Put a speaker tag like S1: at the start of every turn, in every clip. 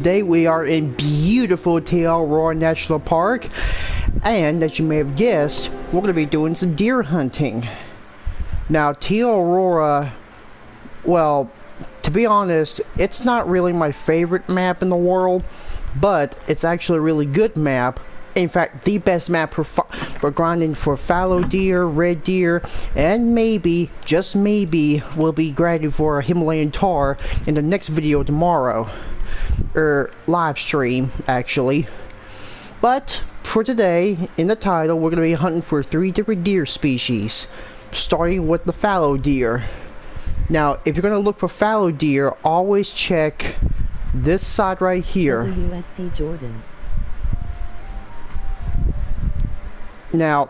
S1: Today we are in beautiful Te Awaroa National Park, and as you may have guessed, we're going to be doing some deer hunting. Now, Te Awaroa, well, to be honest, it's not really my favorite map in the world, but it's actually a really good map. In fact, the best map for grinding for fallow deer, red deer, and maybe, just maybe, we'll be grinding for a Himalayan tahr in the next video tomorrow. Live stream, actually. But for today, in the title, we're going to be hunting for 3 different deer species, starting with the fallow deer. Now, if you're going to look for fallow deer, always check this side right here.
S2: WSP Jordan.
S1: Now,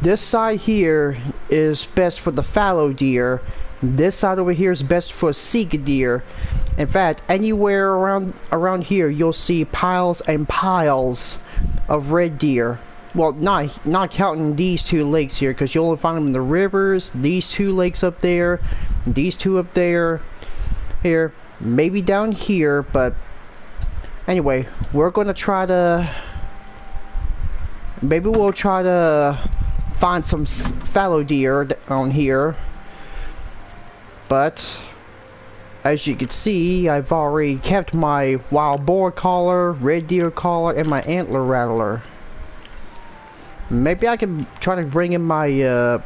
S1: this side here is best for the fallow deer. This side over here is best for Sika deer. In fact, anywhere around here, you'll see piles and piles of red deer. Well, not counting these 2 lakes here, because you'll only find them in the rivers. These 2 lakes up there, these 2 up there, here, maybe down here. But anyway, we're gonna try to. Maybe we'll try to find some fallow deer on here. But as you can see, I've already kept my wild boar collar, red deer collar, and my antler rattler. Maybe I can try to bring in my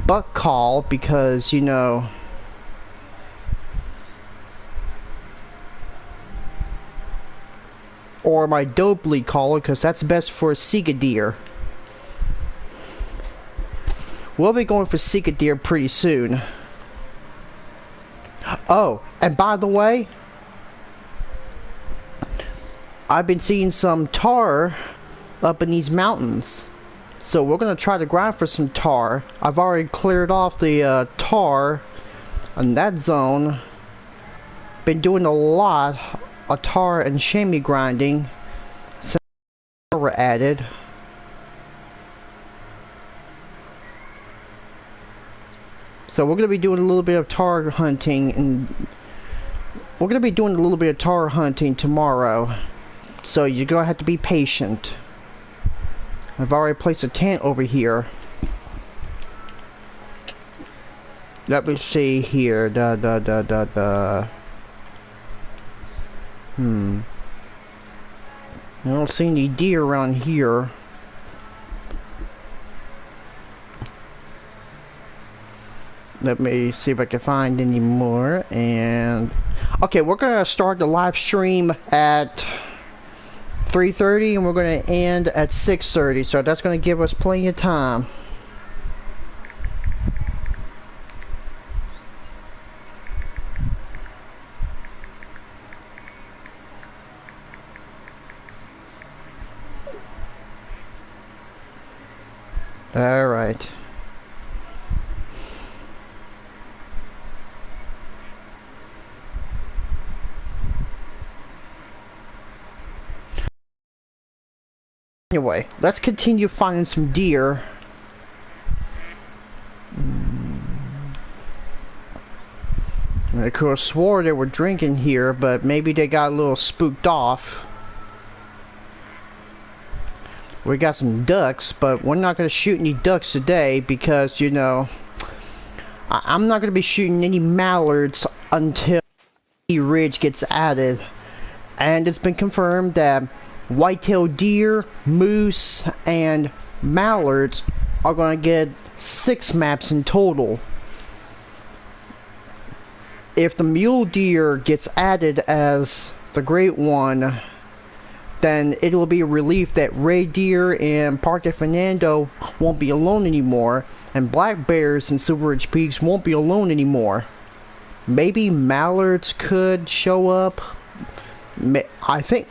S1: buck call, because you know, or my Dobley collar, because that's best for Sika deer. We'll be going for Sika deer pretty soon. Oh, and by the way, I've been seeing some tahr up in these mountains, so we're gonna try to grind for some tahr. I've already cleared off the tahr in that zone. Been doing a lot of tahr and chamois grinding since they were added. So we're going to be doing a little bit of tahr hunting, and we're going to be doing a little bit of tahr hunting tomorrow. So you're going to have to be patient. I've already placed a tent over here. Let me see here. I don't see any deer around here. Let me see if I can find any more. And okay, we're gonna start the live stream at 3:30, and we're gonna end at 6:30. So that's gonna give us plenty of time. All right. Anyway, let's continue finding some deer. I could have swore they were drinking here, but maybe they got a little spooked off. We got some ducks, but we're not going to shoot any ducks today because, you know, I'm not going to be shooting any mallards until the ridge gets added. And it's been confirmed that white-tailed deer, moose, and mallards are going to get 6 maps in total. If the mule deer gets added as the great one, then it will be a relief that red deer and Parque Fernando won't be alone anymore, and black bears and Silver Ridge Peaks won't be alone anymore. Maybe mallards could show up, I think.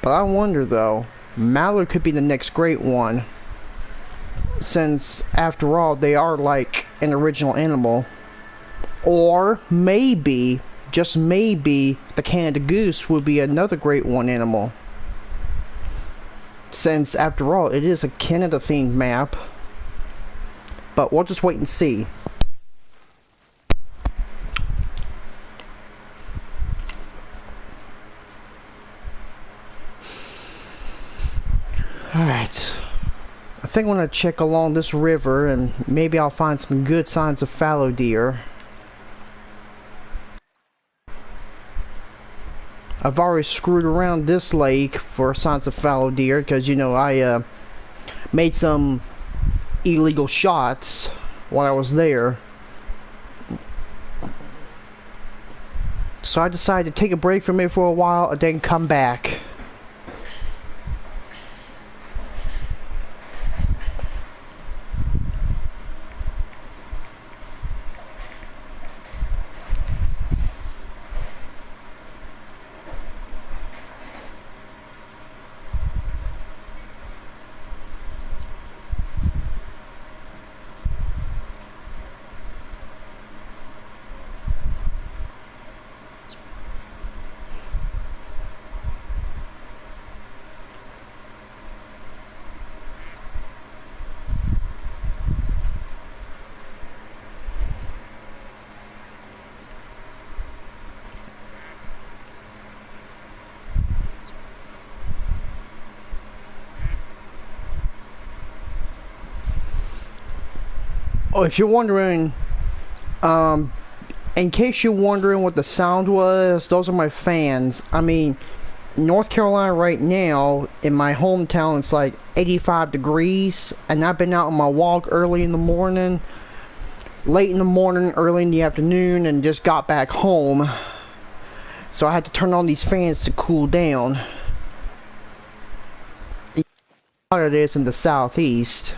S1: But I wonder though, mallard could be the next great one, since after all they are like an original animal. Or maybe, just maybe, the Canada goose would be another great one animal, since after all it is a Canada themed map. But we'll just wait and see. Alright. I think I'm gonna check along this river and maybe I'll find some good signs of fallow deer. I've already screwed around this lake for signs of fallow deer because, you know, I made some illegal shots while I was there. So I decided to take a break from it for a while and then come back. Oh, if you're wondering, in case you're wondering what the sound was, those are my fans. I mean, North Carolina right now, in my hometown, it's like 85 degrees, and I've been out on my walk early in the morning, late in the morning, early in the afternoon, and just got back home. So I had to turn on these fans to cool down. How it is in the southeast.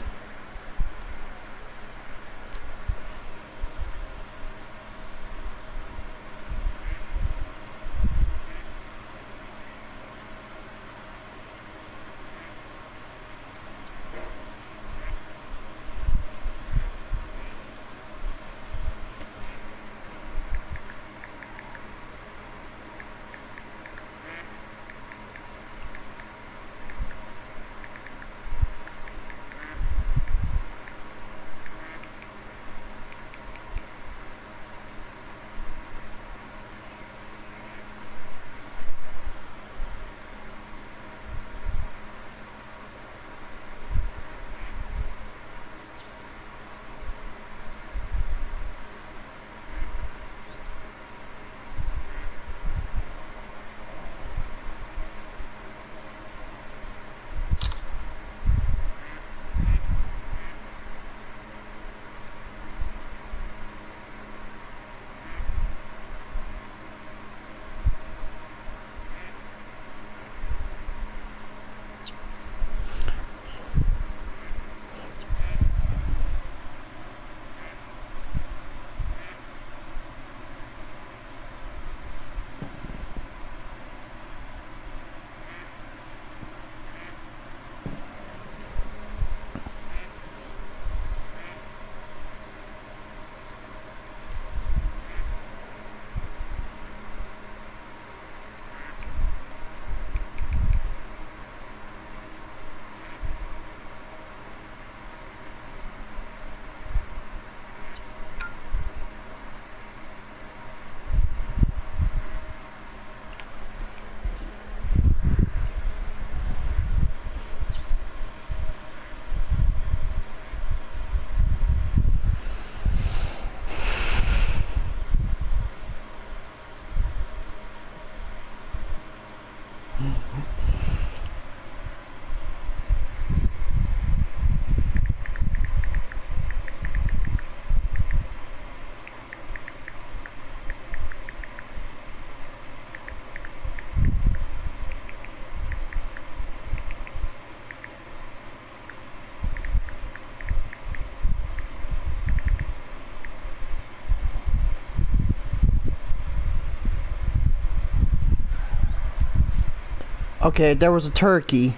S1: Okay, there was a turkey.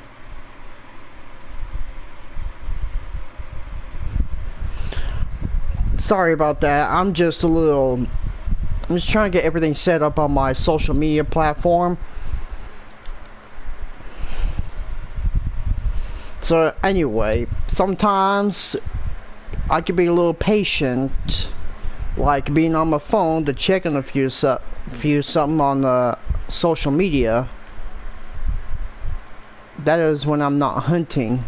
S1: Sorry about that. I'm just trying to get everything set up on my social media platform. So anyway, sometimes I can be a little patient, like being on my phone to check on a few something on social media. That is when I'm not hunting.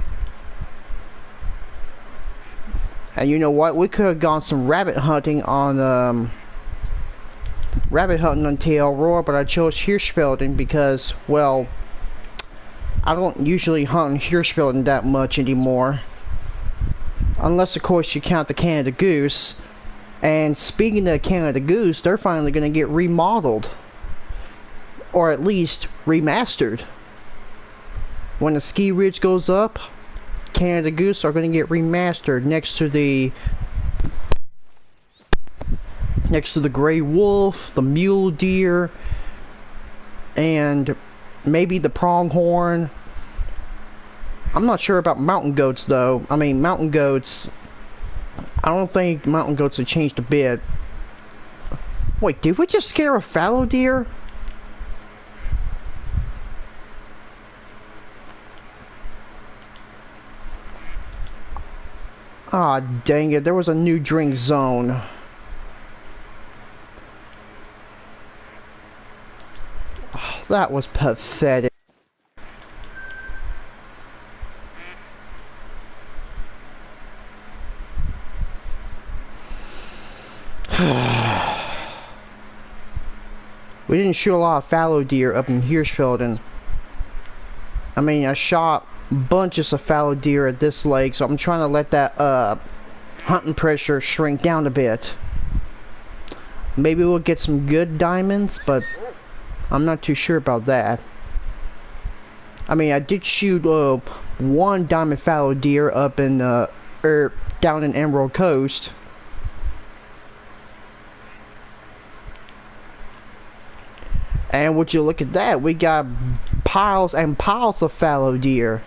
S1: And you know what? We could have gone some rabbit hunting on Te Awaroa, but I chose Hirschfelden because, well, I don't usually hunt in Hirschfelden that much anymore. Unless, of course, you count the Canada Goose. And speaking of Canada Goose, they're finally going to get remodeled. Or at least remastered. When the ski ridge goes up, Canada Goose are going to get remastered next to the gray wolf, the mule deer, and maybe the pronghorn. I'm not sure about mountain goats though. I mean, mountain goats, I don't think mountain goats have changed a bit. Wait, did we just scare a fallow deer? Ah, dang it, there was a new drink zone. Oh, that was pathetic. We didn't shoot a lot of fallow deer up in Hirschfelden. I mean, I shot bunches of fallow deer at this lake, so I'm trying to let that hunting pressure shrink down a bit. Maybe we'll get some good diamonds, but I'm not too sure about that. I mean, I did shoot one diamond fallow deer up in down in Emerald Coast. And would you look at that, we got piles and piles of fallow deer.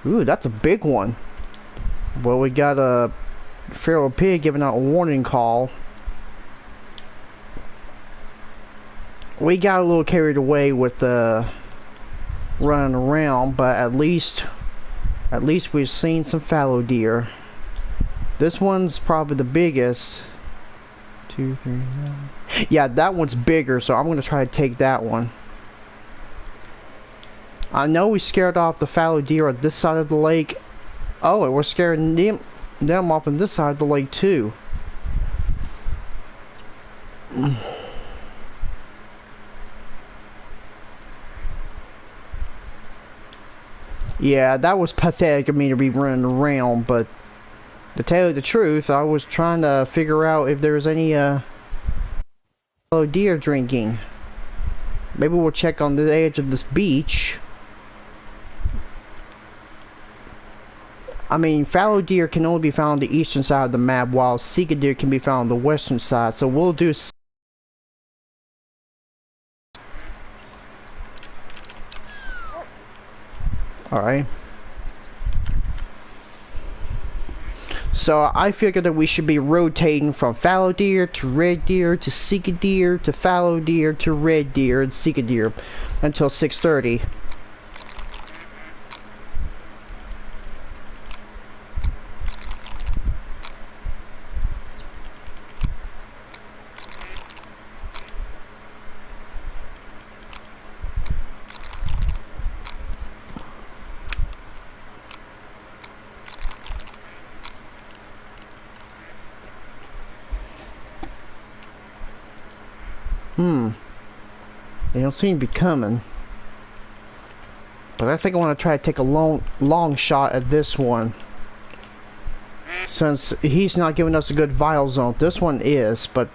S1: Ooh, that's a big one. Well, we got a feral pig giving out a warning call. We got a little carried away with running around, but at least we've seen some fallow deer. This one's probably the biggest. 2, 3, 9. Yeah, that one's bigger, so I'm gonna try to take that one. I know we scared off the fallow deer on this side of the lake. Oh, and we're scaring them off on this side of the lake too. Yeah, that was pathetic of me to be running around, but to tell you the truth, I was trying to figure out if there was any fallow deer drinking. Maybe we'll check on the edge of this beach. I mean, fallow deer can only be found on the eastern side of the map, while sika deer can be found on the western side. So we'll do. Alright. So I figured that we should be rotating from fallow deer to red deer to sika deer to fallow deer to red deer and sika deer until 6:30. They don't seem to be coming. But I think I want to try to take a long shot at this one. Since he's not giving us a good vial zone. This one is, but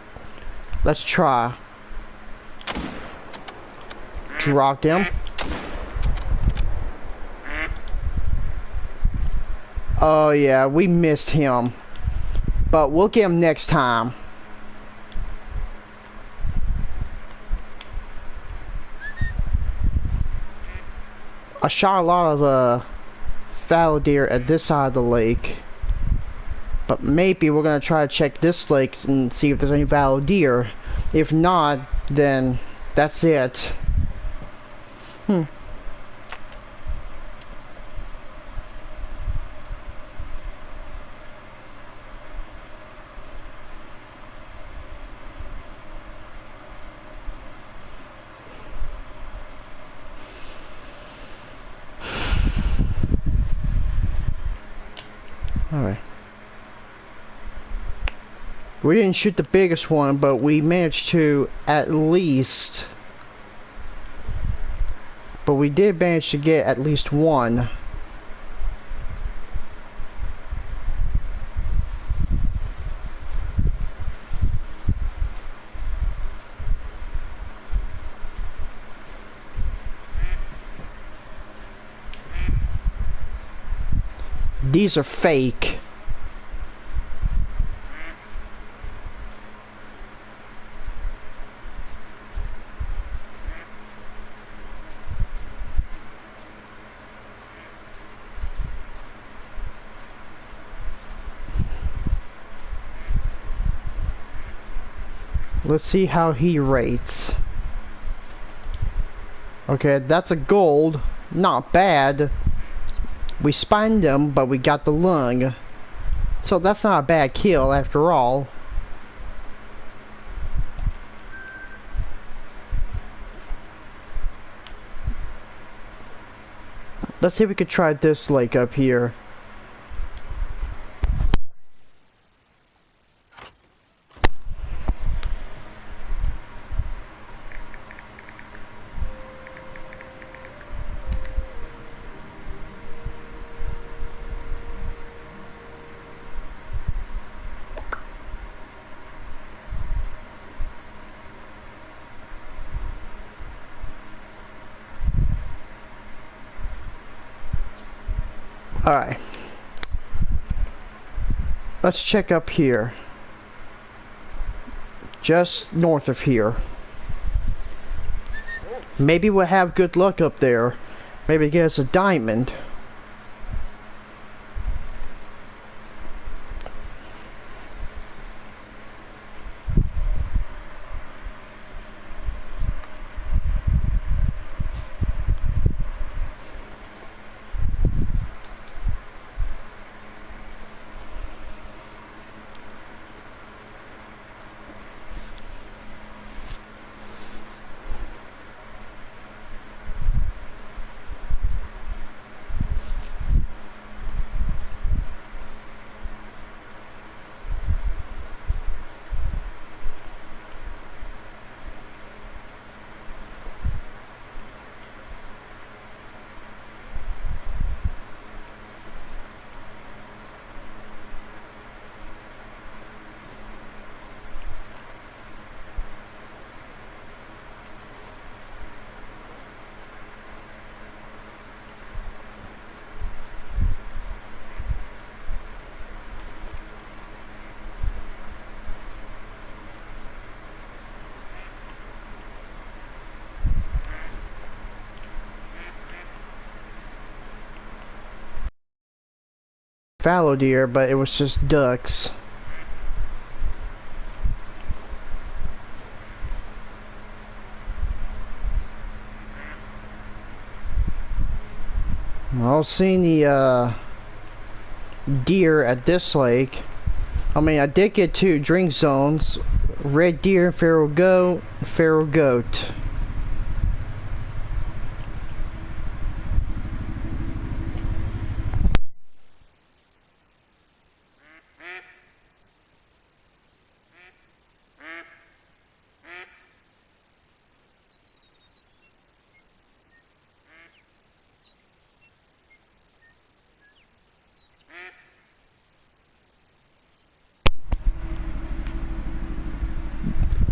S1: let's try. Dropped him. Oh yeah, we missed him. But we'll get him next time. I shot a lot of fallow deer at this side of the lake, but maybe we're gonna try to check this lake and see if there's any fallow deer. If not, then that's it. We didn't shoot the biggest one, but we managed to at least... But we did manage to get at least one. These are fake. Let's see how he rates. Okay, that's a gold. Not bad. We spined him, but we got the lung. So that's not a bad kill after all. Let's see if we could try this lake up here. Alright. Let's check up here. Just north of here. Maybe we'll have good luck up there. Maybe get us a diamond. Fallow deer, but it was just ducks. Well, seeing the deer at this lake, I mean, I did get 2 drink zones: red deer, feral goat.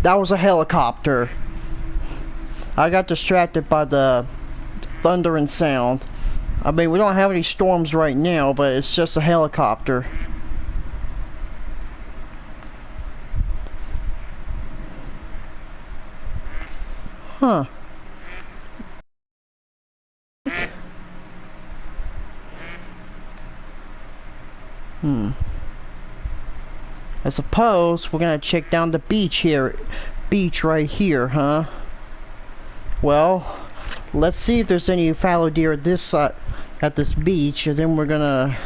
S1: That was a helicopter. I got distracted by the thunder and sound. I mean, we don't have any storms right now, but it's just a helicopter. Huh. I suppose we're gonna check down the beach here. Beach right here, huh? Well, let's see if there's any fallow deer at this beach, and then we're gonna...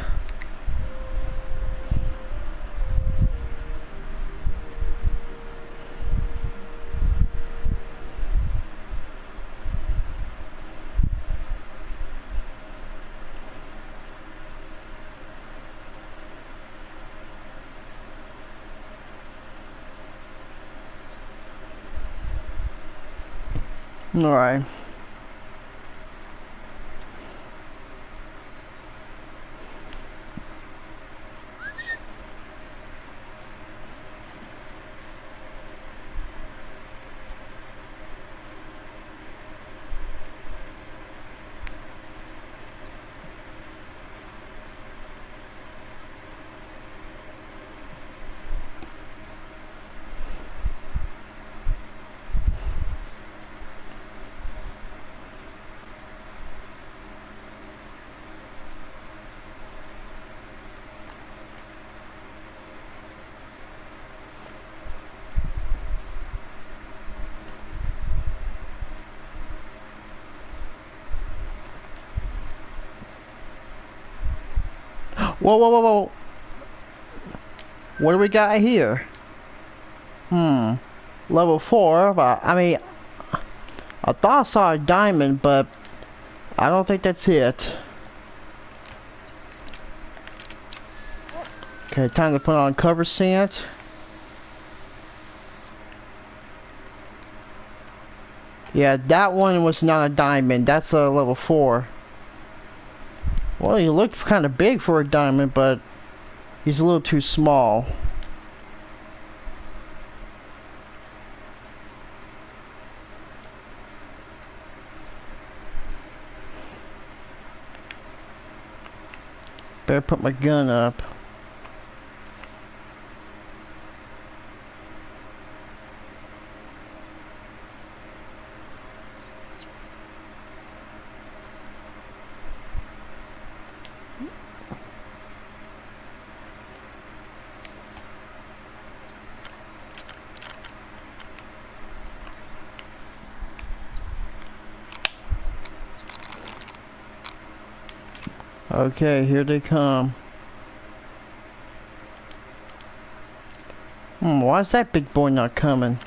S1: Alright. Whoa, whoa, whoa, whoa. What do we got here? Level 4, but I mean, I thought I saw a diamond, but I don't think that's it. Okay, time to put on cover scent. Yeah, that one was not a diamond. That's a level 4. Well, he looked kind of big for a diamond, but he's a little too small. Better put my gun up. Okay, here they come. Why is that big boy not coming?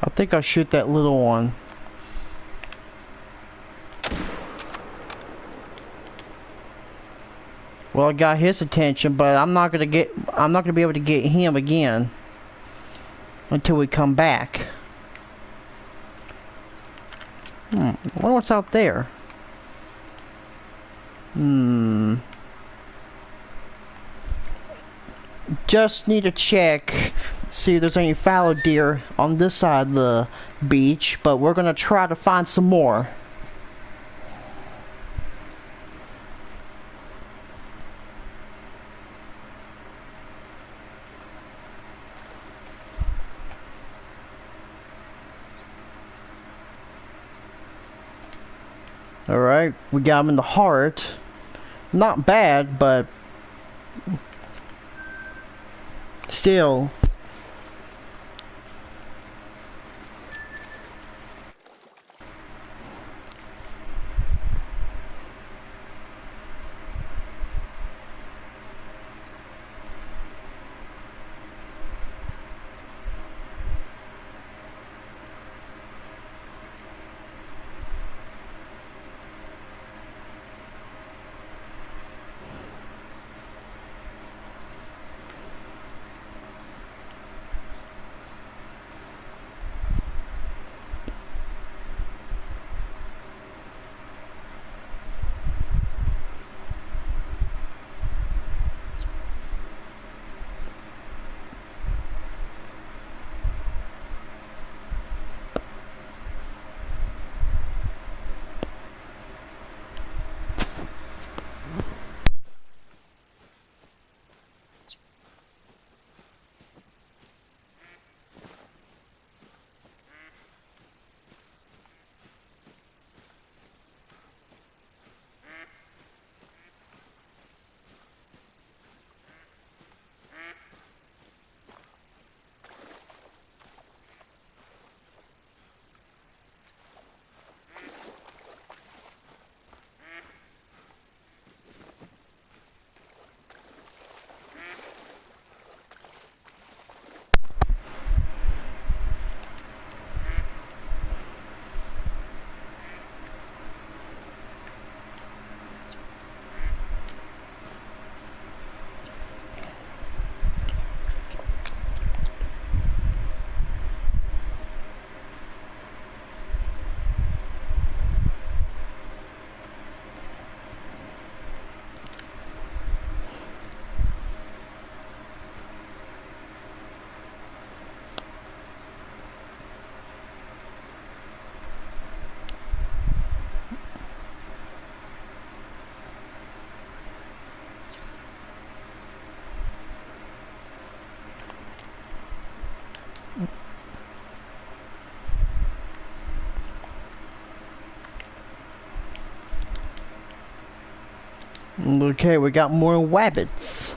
S1: I think I'll shoot that little one. Well, I got his attention, but I'm not gonna be able to get him again until we come back. I wonder what's out there. Just need to check, see if there's any fallow deer on this side of the beach, but we're gonna try to find some more. Alright, we got him in the heart. Not bad, but still. Okay, we got more rabbits.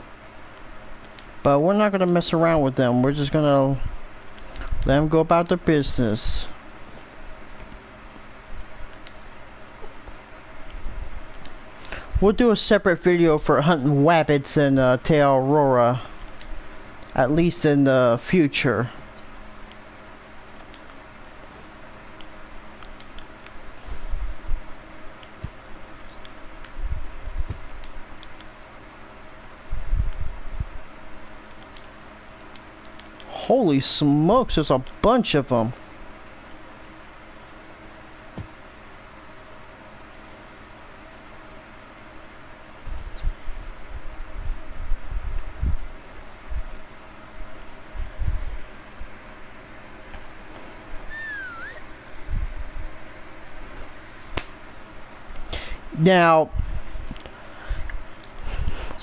S1: But we're not gonna mess around with them. We're just gonna let them go about their business. We'll do a separate video for hunting rabbits in Te Awaroa, at least in the future. Holy smokes, there's a bunch of them. Now,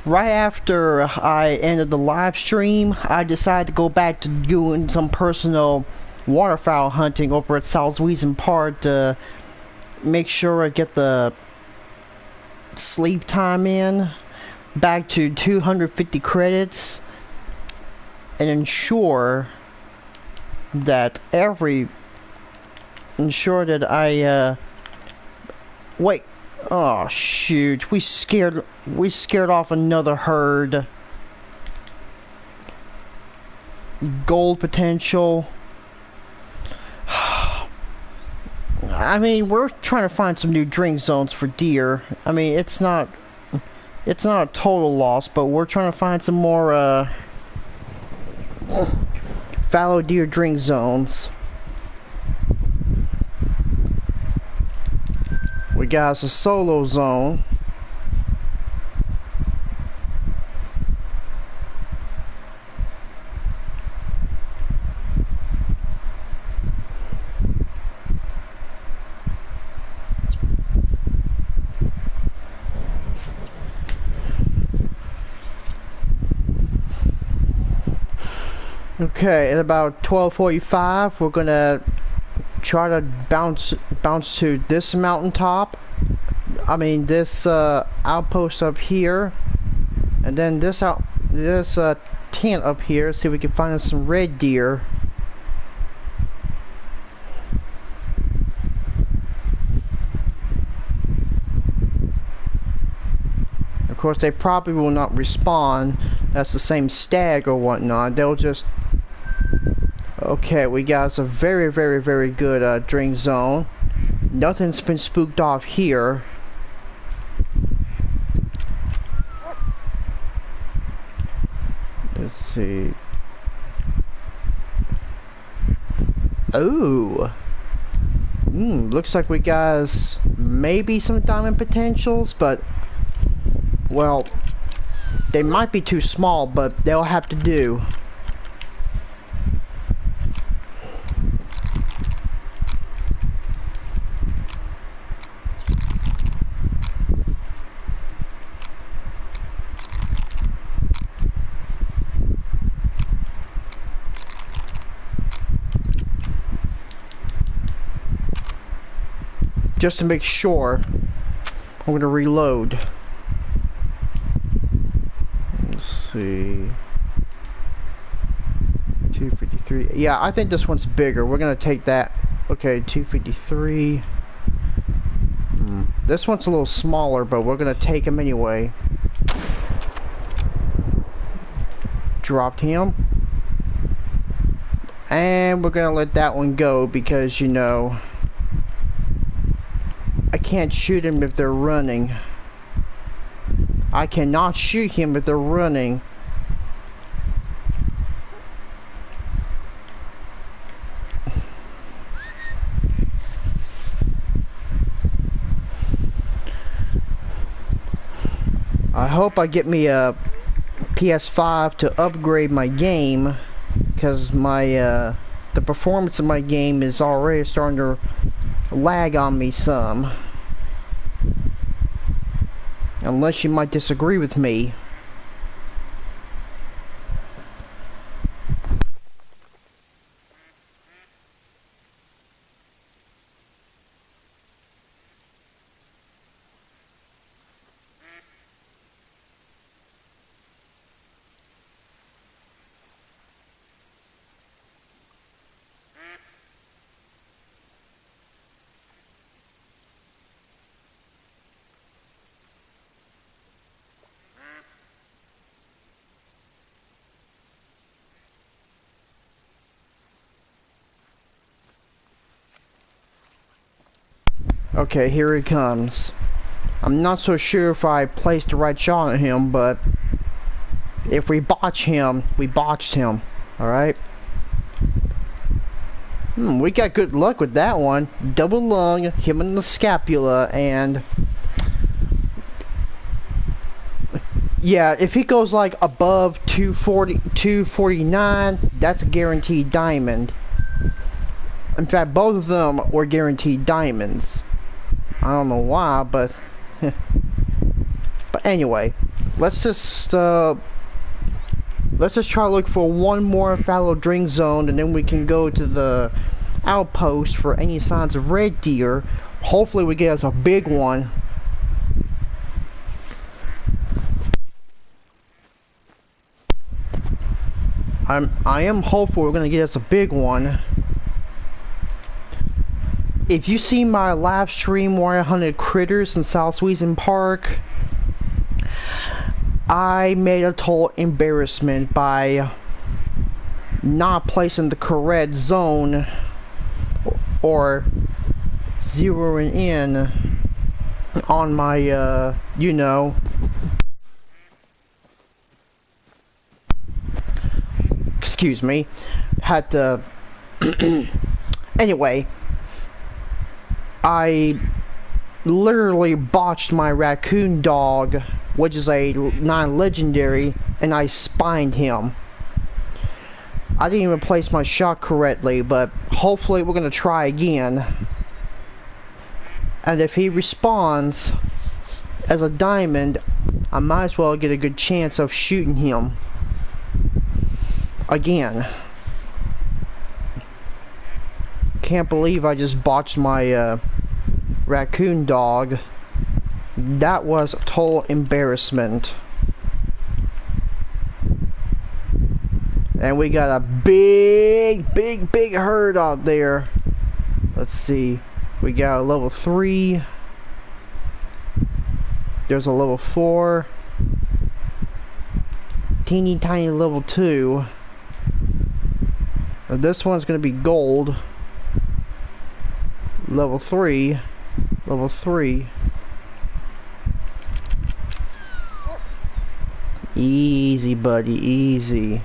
S1: right after I ended the live stream, I decided to go back to doing some personal waterfowl hunting over at South Louisian Park to make sure I get the sleep time in back to 250 credits and ensure that I wait. Oh shoot, we scared off another herd. Gold potential. I mean, we're trying to find some new drink zones for deer. I mean, it's not a total loss, but we're trying to find some more fallow deer drink zones. We got a solo zone. Okay, at about 12:45, we're gonna try to bounce to this mountaintop. I mean this outpost up here, and then this tent up here. See if we can find us some red deer. Of course, they probably will not respawn. That's the same stag or whatnot. They'll just. Okay, we got a very, very, very good drink zone. Nothing's been spooked off here. Let's see. Oh. Looks like we got maybe some diamond potentials, but well, they might be too small, but they'll have to do. Just to make sure, I'm going to reload. Let's see. 253. Yeah, I think this one's bigger. We're going to take that. Okay, 253. This one's a little smaller, but we're going to take him anyway. Dropped him. And we're going to let that one go because, you know, I can't shoot him if they're running. I cannot shoot him if they're running. I hope I get me a PS5 to upgrade my game, because my the performance of my game is already starting to lag on me some. Unless you might disagree with me. Okay, here he comes. I'm not so sure if I placed the right shot on him, but if we botch him, we botched him. Alright? We got good luck with that one. Double lung, him in the scapula, and yeah, if he goes like above 240, 249, that's a guaranteed diamond. In fact, both of them were guaranteed diamonds. I don't know why, but but anyway, let's just try to look for one more fallow drink zone, and then we can go to the outpost for any signs of red deer. Hopefully we get us a big one. I am hopeful we're gonna get us a big one. If you see my live stream where I hunted critters in South Sweezen Park, I made a total embarrassment by not placing the correct zone or zeroing in on my, you know, excuse me, had to, anyway, I literally botched my raccoon dog, which is a non-legendary, and I spined him. I didn't even place my shot correctly, but hopefully we're gonna try again. And if he responds as a diamond, I might as well get a good chance of shooting him again. Can't believe I just botched my raccoon dog. That was a total embarrassment. And we got a big herd out there. Let's see. We got a level 3. There's a level 4. Teeny tiny level 2. And this one's gonna be gold. Level 3. Level 3. Easy, buddy, easy.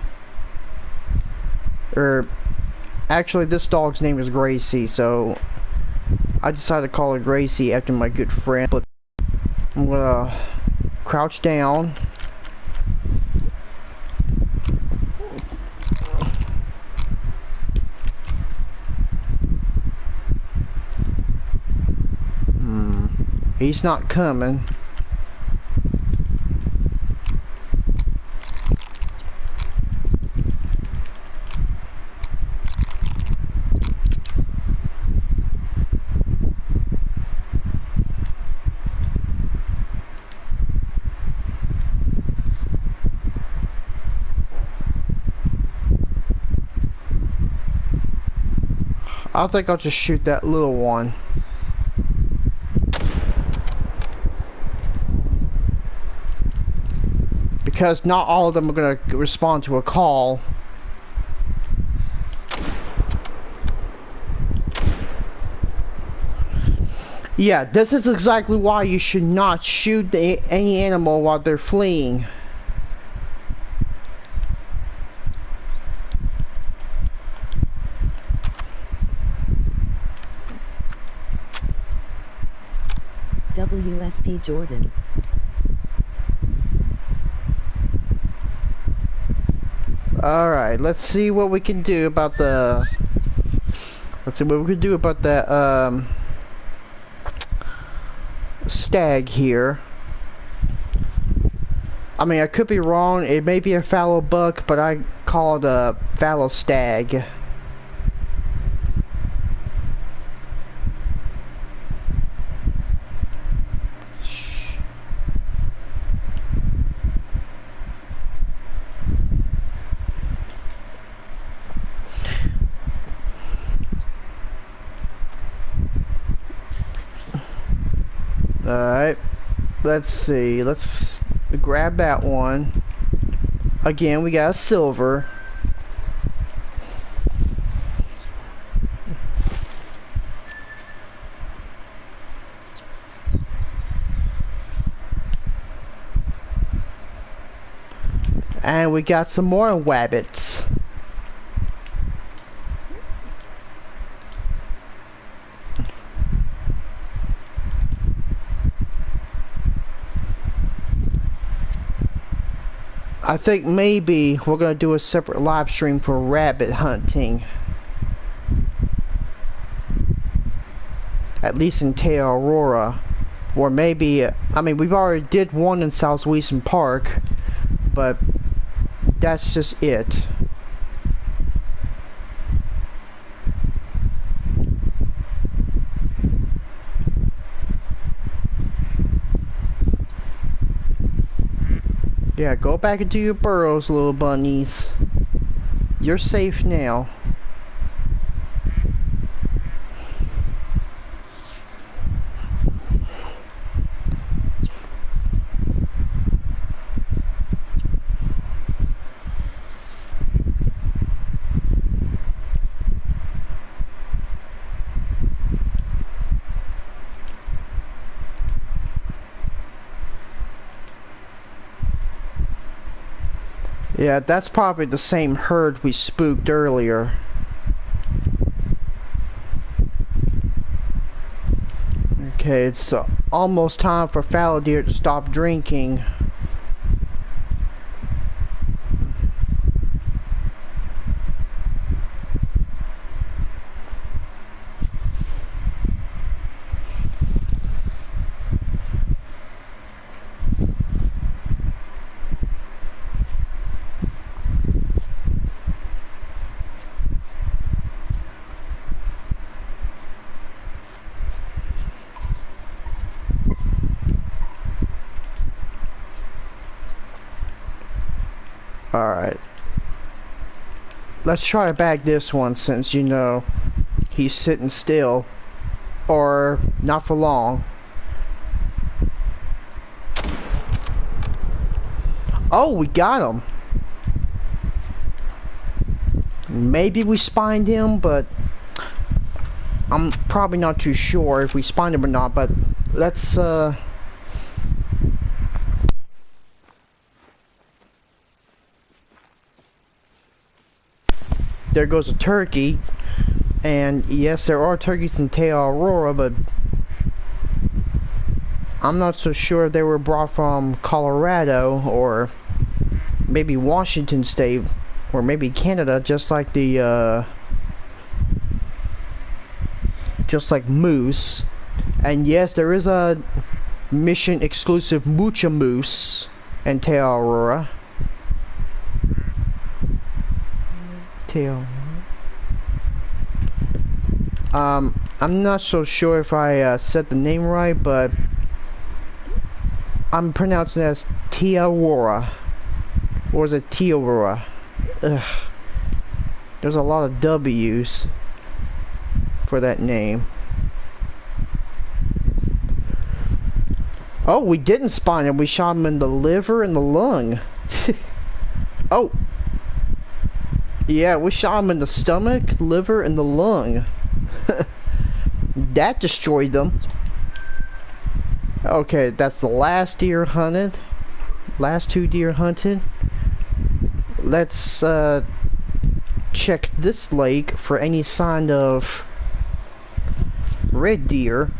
S1: Actually, this dog's name is Gracie, so I decided to call her Gracie after my good friend. But I'm gonna crouch down. He's not coming. I think I'll just shoot that little one. Because not all of them are going to respond to a call. Yeah, this is exactly why you should not shoot any animal while they're fleeing.
S2: WSP Jordan.
S1: Alright, let's see what we can do about the... Let's see what we can do about that, stag here. I mean, I could be wrong. It may be a fallow buck, but I call it a fallow stag. Alright, let's see, let's grab that one. Again, we got a silver. And we got some more rabbits. I think maybe we're gonna do a separate live stream for rabbit hunting. At least in Te Awaroa. Or maybe, I mean, we've already did one in Southwestern Park, but that's just it. Yeah, go back into your burrows, little bunnies. You're safe now. Yeah, that's probably the same herd we spooked earlier. Okay, it's almost time for fallow deer to stop drinking. Alright. Let's try to bag this one since, you know, he's sitting still. Or not for long. Oh, we got him. Maybe we spined him, but I'm probably not too sure if we spined him or not, but let's there goes a turkey. And yes, there are turkeys in Te Awaroa, but I'm not so sure if they were brought from Colorado or maybe Washington State or maybe Canada, just like the just like moose. And yes, there is a mission exclusive Mucha Moose in Te Awaroa. I'm not so sure if I said the name right, but I'm pronouncing it as Te Awaroa. Or is it Te Awaroa? Ugh. There's a lot of W's for that name. Oh, we didn't spawn him. We shot him in the liver and the lung. Oh. Yeah, we shot him in the stomach, liver, and the lung. That destroyed them. Okay, that's the last deer hunted. Last 2 deer hunted. Let's check this lake for any sign of red deer.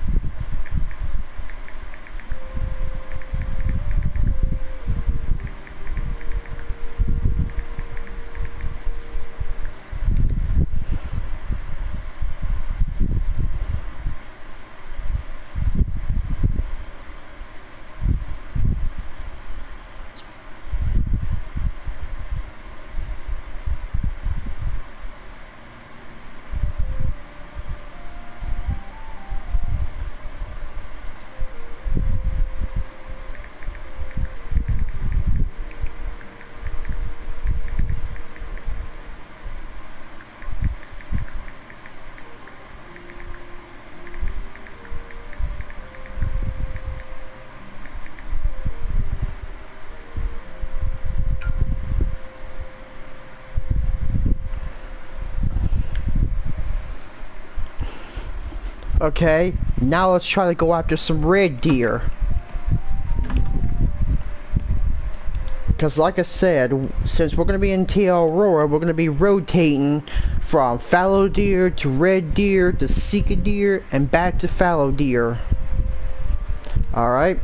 S1: Okay, now let's try to go after some red deer. because like I said, since we're going to be in Te Awaroa, we're going to be rotating from fallow deer to red deer to sika deer and back to fallow deer. Alright,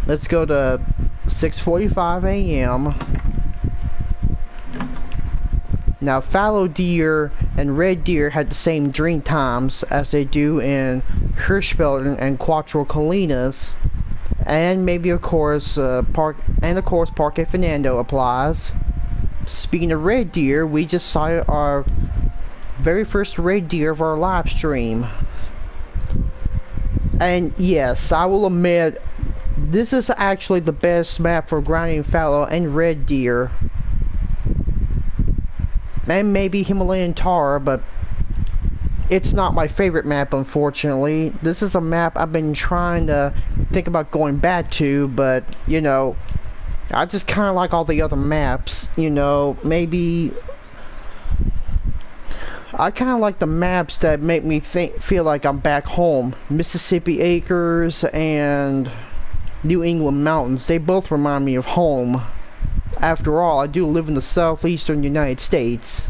S1: let's go to 6:45 a.m. Now fallow deer and red deer had the same drink times as they do in Hirschfelden and Quattro Colinas. And maybe of course Parque Fernando applies. Speaking of red deer, we just saw our very first red deer of our live stream. And yes, I will admit, this is actually the best map for grinding fallow and red deer. And maybe Himalayan tar, but it's not my favorite map, unfortunately. This is a map I've been trying to think about going back to, but, you know, I just kind of like all the other maps, you know, maybe... I kind of like the maps that make me feel like I'm back home. Mississippi Acres and New England Mountains, they both remind me of home. After all, I do live in the southeastern United States.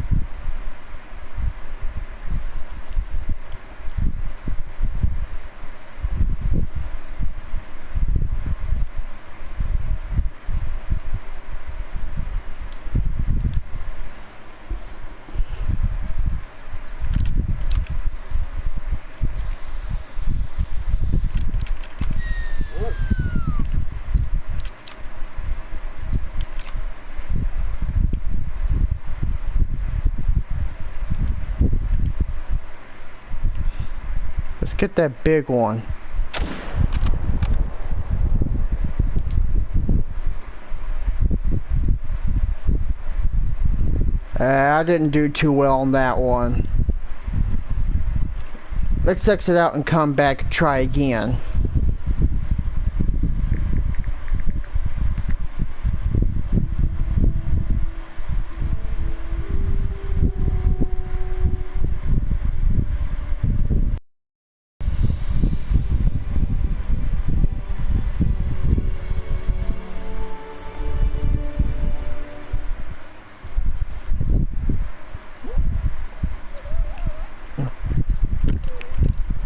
S1: Let's get that big one. I didn't do too well on that one. Let's exit out and come back and try again.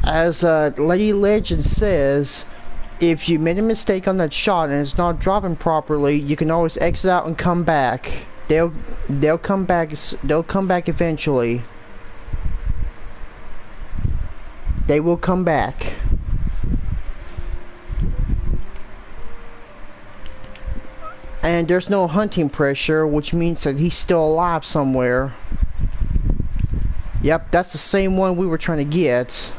S1: As Lady Legend says, if you made a mistake on that shot and it's not dropping properly, you can always exit out and come back. They'll come back. They'll come back eventually. They will come back. And there's no hunting pressure, which means that he's still alive somewhere. Yep, that's the same one we were trying to get.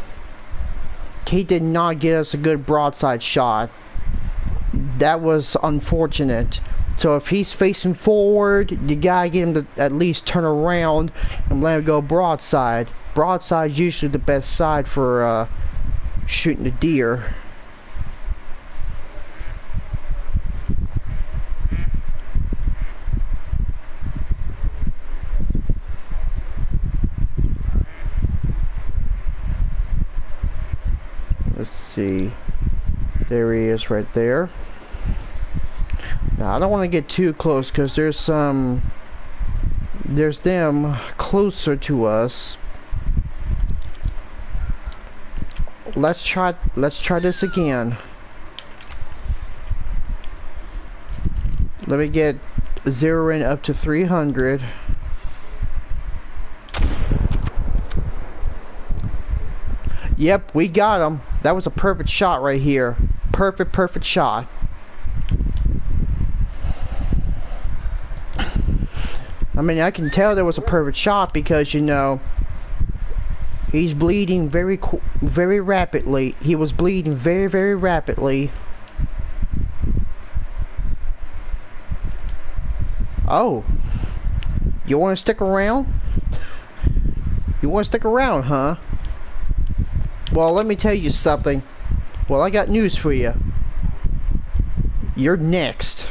S1: He did not get us a good broadside shot. That was unfortunate. So if he's facing forward, you gotta get him to at least turn around and let him go broadside. Broadside is usually the best side for shooting a deer. Let's see. There he is right there. Now I don't want to get too close because there's them closer to us. Let's try this again. Let me get zeroing up to 300. Yep, we got him. That was a perfect shot right here. Perfect shot. I mean, I can tell there was a perfect shot because, you know, he's bleeding very rapidly. He was bleeding very rapidly. Oh. You want to stick around? You want to stick around, huh? Well, let me tell you something. Well, I got news for you. You're next.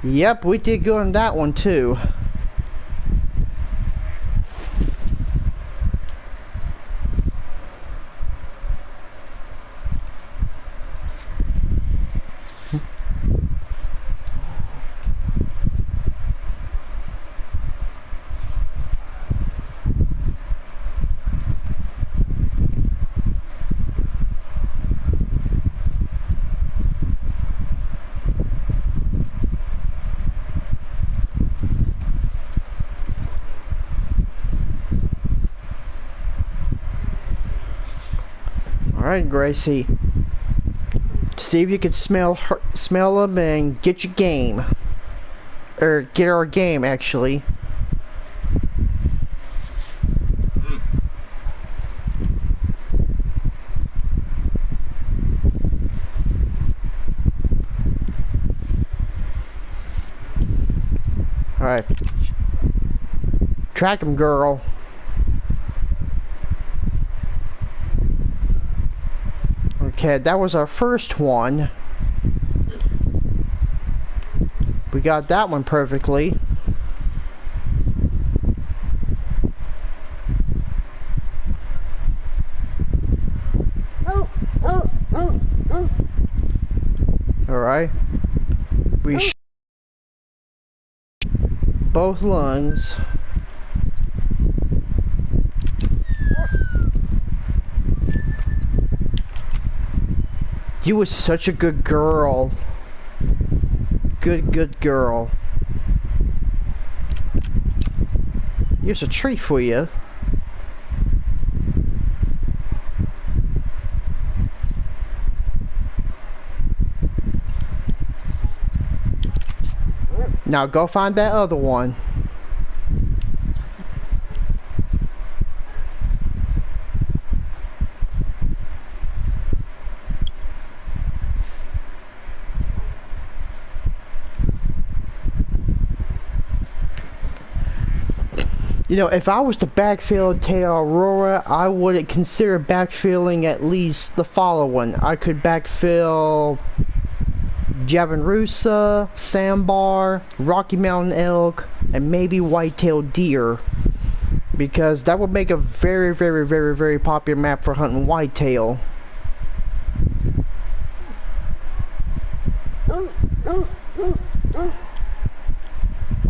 S1: Yep, we did good on that one too. Alright, Gracie. See if you can smell them and get your game. Or get our game, actually. Alright. Track him, girl. Okay, that was our first one. We got that one perfectly. Alright. We both lungs. You were such a good girl. Good girl. Here's a treat for you. Now go find that other one. You know, if I was to backfill Te Awaroa, I would consider backfilling at least the following. I could backfill Javarusa, Sandbar, Rocky Mountain elk, and maybe white-tailed deer. Because that would make a very popular map for hunting whitetail.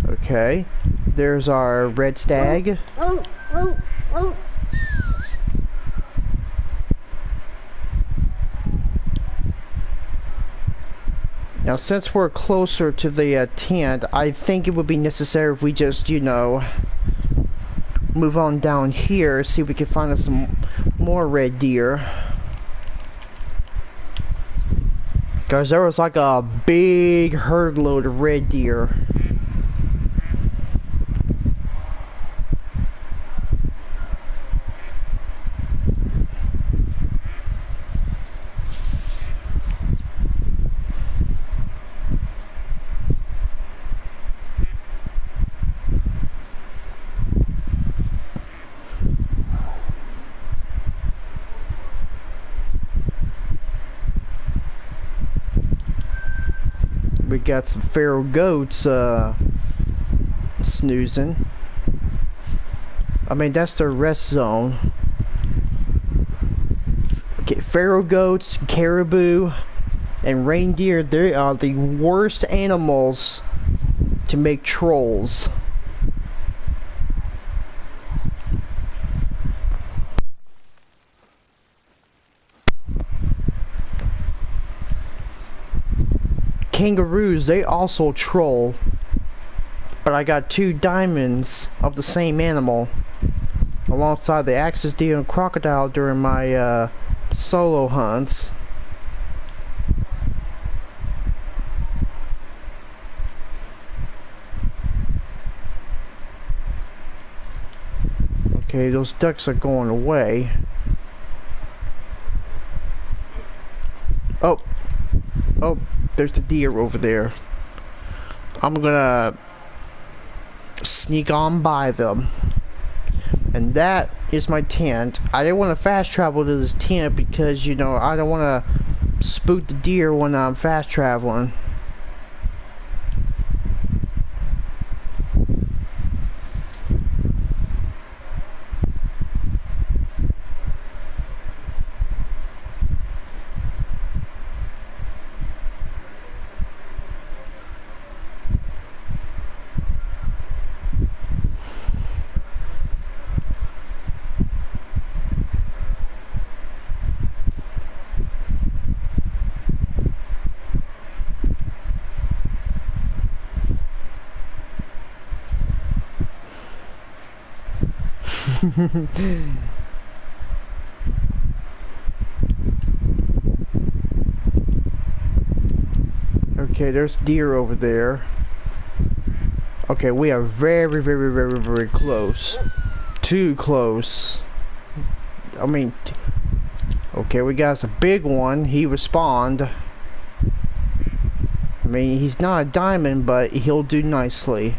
S1: Okay, there's our red stag. Now, since we're closer to the tent, I think it would be necessary if we just, you know, move on down here, see if we can find us some more red deer. Guys, there was like a big herd load of red deer. We got some feral goats snoozing. I mean, that's their rest zone. Okay, feral goats, caribou, and reindeer, they are the worst animals to make trolls. Kangaroos, they also troll, but I got 2 diamonds of the same animal alongside the axis deer and crocodile during my solo hunts. Okay, those ducks are going away. Oh, there's a deer over there. I'm gonna sneak on by them. And that is my tent. I didn't want to fast travel to this tent because, you know, I don't want to spook the deer when I'm fast traveling. Okay, there's deer over there. Okay, we are very close. Too close. I mean, okay, we got a big one. He respawned. I mean, he's not a diamond, but he'll do nicely.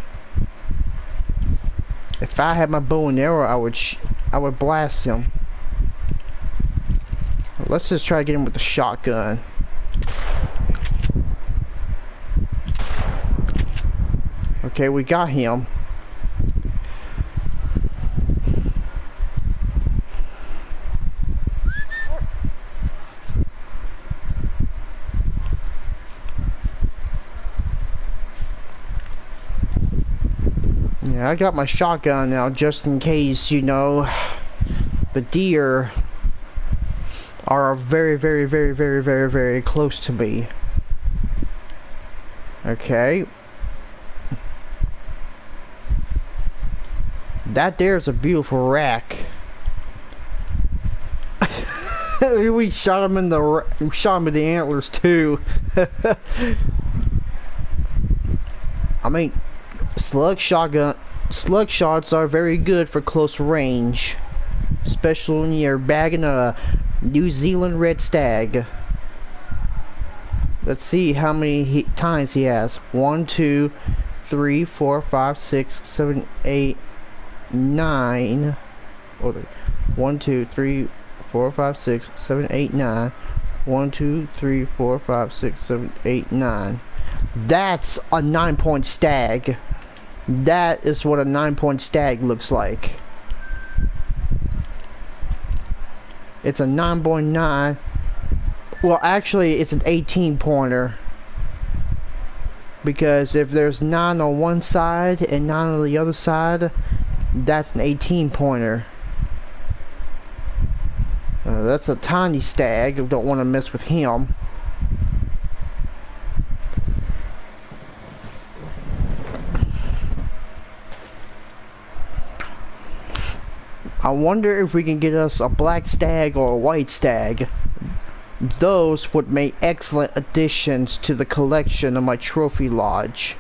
S1: If I had my bow and arrow, I would blast him. Let's just try to get him with the shotgun. Okay, we got him. Yeah, I got my shotgun now just in case, you know, the deer are very close to me. Okay. That there's a beautiful rack. We shot him in the antlers too. I mean, slug shots are very good for close range, especially when you're bagging a New Zealand red stag. Let's see how many times he has. 1, 2, 3, 4, 5, 6, 7, 8, 9. 1, 2, 3, 4, 5, 6, 7, 8, 9. 1, 2, 3, 4, 5, 6, 7, 8, 9. That's a 9-point stag. That is what a 9-point stag looks like. It's a 9.9. Well, actually, it's an 18-pointer. Because if there's 9 on one side and 9 on the other side, that's an 18-pointer. That's a tiny stag. I don't want to mess with him. I wonder if we can get us a black stag or a white stag. Those would make excellent additions to the collection of my trophy lodge.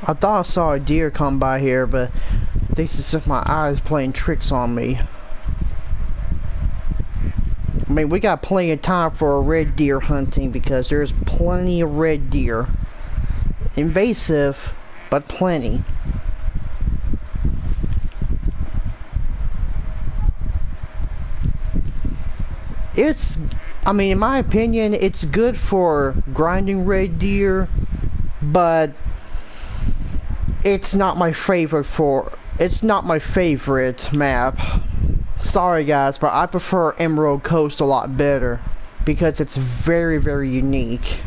S1: I thought I saw a deer come by here, but this is just my eyes playing tricks on me. I mean, we got plenty of time for a red deer hunting because there's plenty of red deer. Invasive, but plenty. I mean, in my opinion, it's good for grinding red deer, but it's not my favorite map. Sorry guys, but I prefer Emerald Coast a lot better because it's very unique.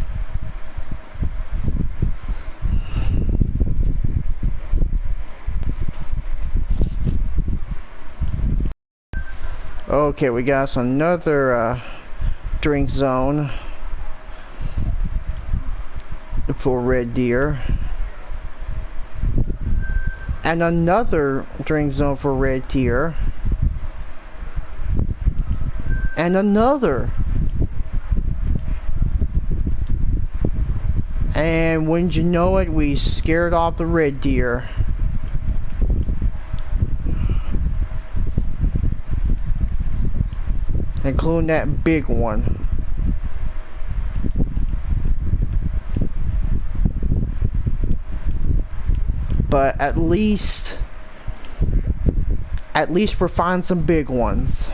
S1: Okay, we got another drink zone for red deer. And another drink zone for red deer. And another. And wouldn't you know it, we scared off the red deer. Including that big one. But at least we're finding some big ones.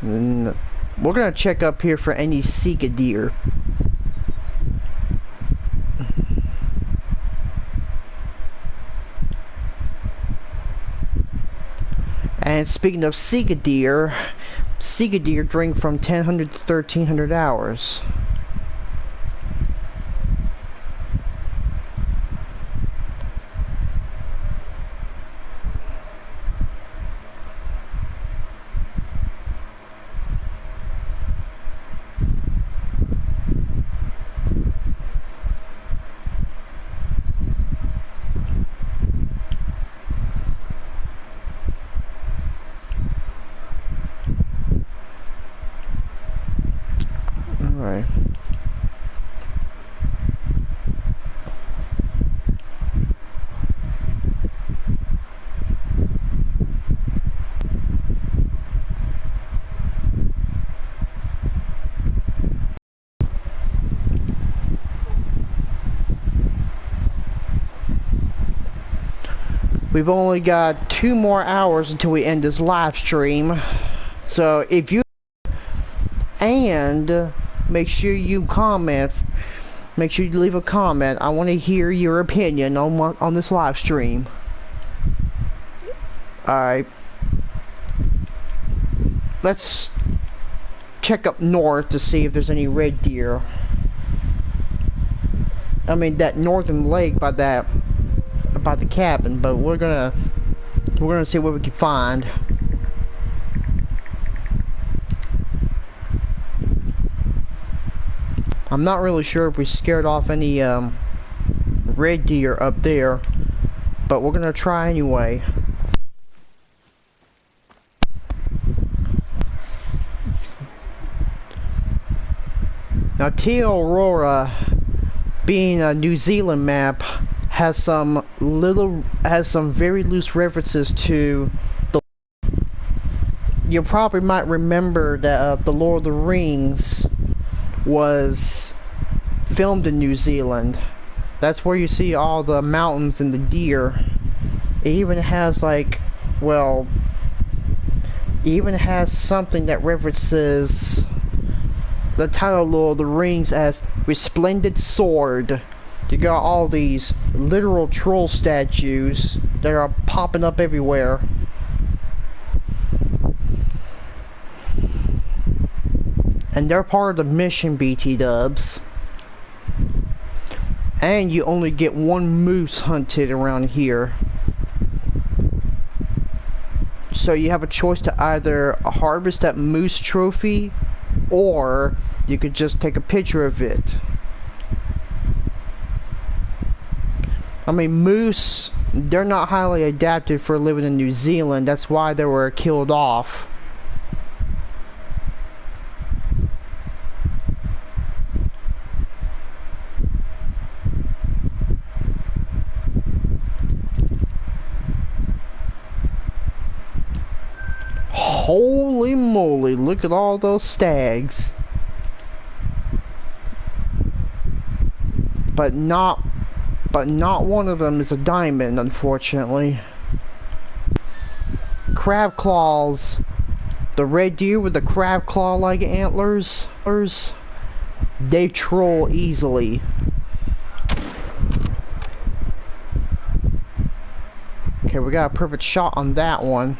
S1: And we're gonna check up here for any Sika deer. And speaking of Sika deer, Sika deer drink from 1000 to 1300 hours. Alright. We've only got 2 more hours until we end this live stream. So if you make sure you comment. Make sure you leave a comment. I want to hear your opinion on this live stream. Alright. Let's check up north to see if there's any red deer. I mean that northern lake by the cabin, but we're gonna see what we can find. I'm not really sure if we scared off any red deer up there, but we're gonna try anyway. Now Te Awaroa, being a New Zealand map, has some very loose references to the. You probably might remember that the Lord of the Rings was filmed in New Zealand. That's where you see all the mountains and the deer. It even has like, well, it even has something that references the title Lord of the Rings as Resplendent Sword. You got all these literal troll statues that are popping up everywhere. And they're part of the mission, BT dubs. And you only get 1 moose hunted around here. So you have a choice to either harvest that moose trophy, or you could just take a picture of it. I mean, moose, they're not highly adapted for living in New Zealand. That's why they were killed off. Holy moly, look at all those stags. But not one of them is a diamond, unfortunately. Crab claws. The red deer with the crab claw like antlers, they troll easily. Okay, we got a perfect shot on that one.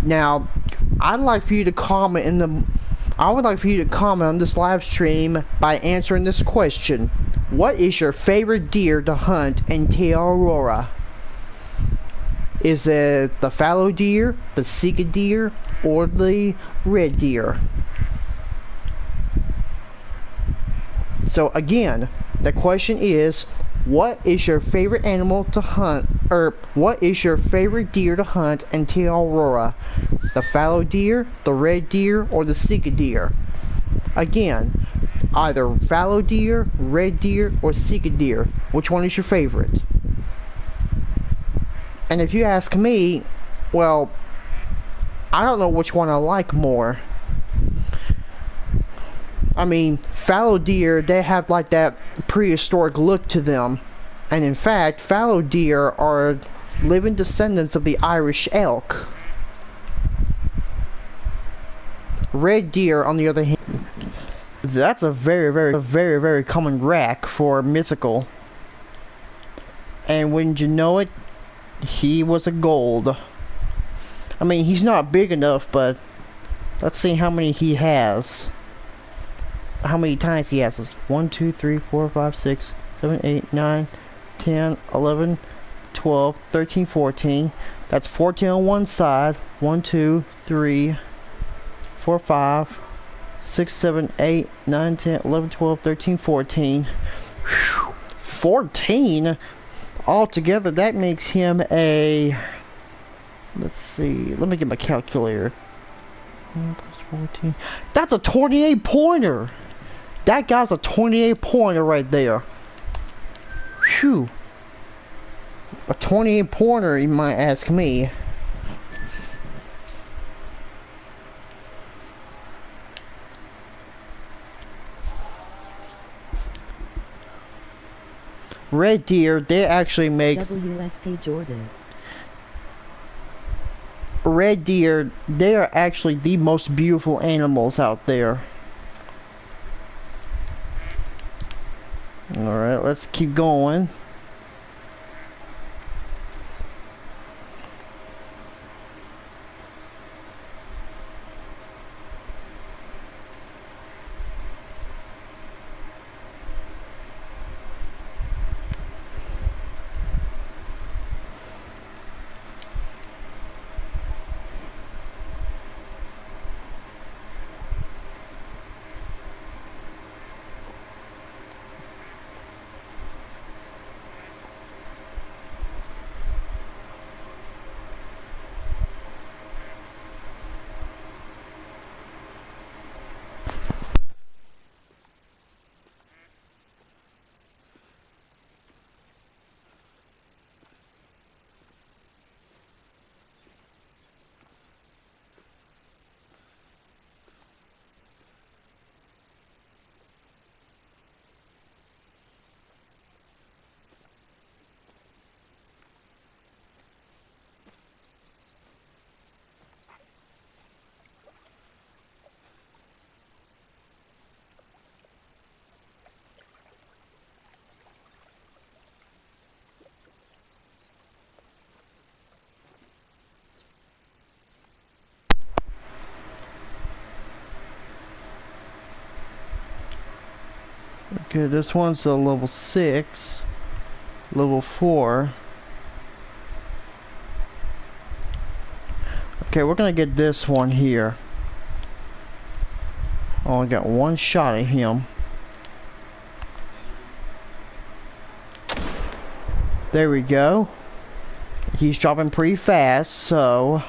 S1: Now, I would like for you to comment on this live stream by answering this question. What is your favorite deer to hunt in Te Awaroa? Is it the fallow deer, the Sika deer, or the red deer? So again, the question is, what is your favorite animal to hunt, or what is your favorite deer to hunt in Te Awaroa? The fallow deer, the red deer, or the Sika deer? Again, either fallow deer, red deer, or Sika deer. Which one is your favorite? And if you ask me, well, I don't know which one I like more. I mean, fallow deer, they have like that prehistoric look to them. And in fact, fallow deer are living descendants of the Irish elk. Red deer, on the other hand, that's a very common rack for mythical. And wouldn't you know it, he was a gold. I mean, he's not big enough, but let's see how many he has. How many times he has. 1, 2, 3, 4, 5, 6, 7, 8, 9, 10, 11, 12, 13, 14. That's 14 on one side. 1, 2, 3, 4, 5, 6, 7, 8, 9, 10, 11, 12, 13, 14. Whew. 14? Altogether, that makes him a... Let's see. Let me get my calculator. 1 plus 14. That's a 28 pointer! That guy's a 28 pointer right there. Phew. A 28 pointer, you might ask me. Red deer, they actually make...
S2: WSK Jordan.
S1: Red deer, they are actually the most beautiful animals out there. Alright, let's keep going. Okay, this one's a level 6, level 4. Okay, we're gonna get this one here. Oh, I got one shot at him. There we go. He's dropping pretty fast, so...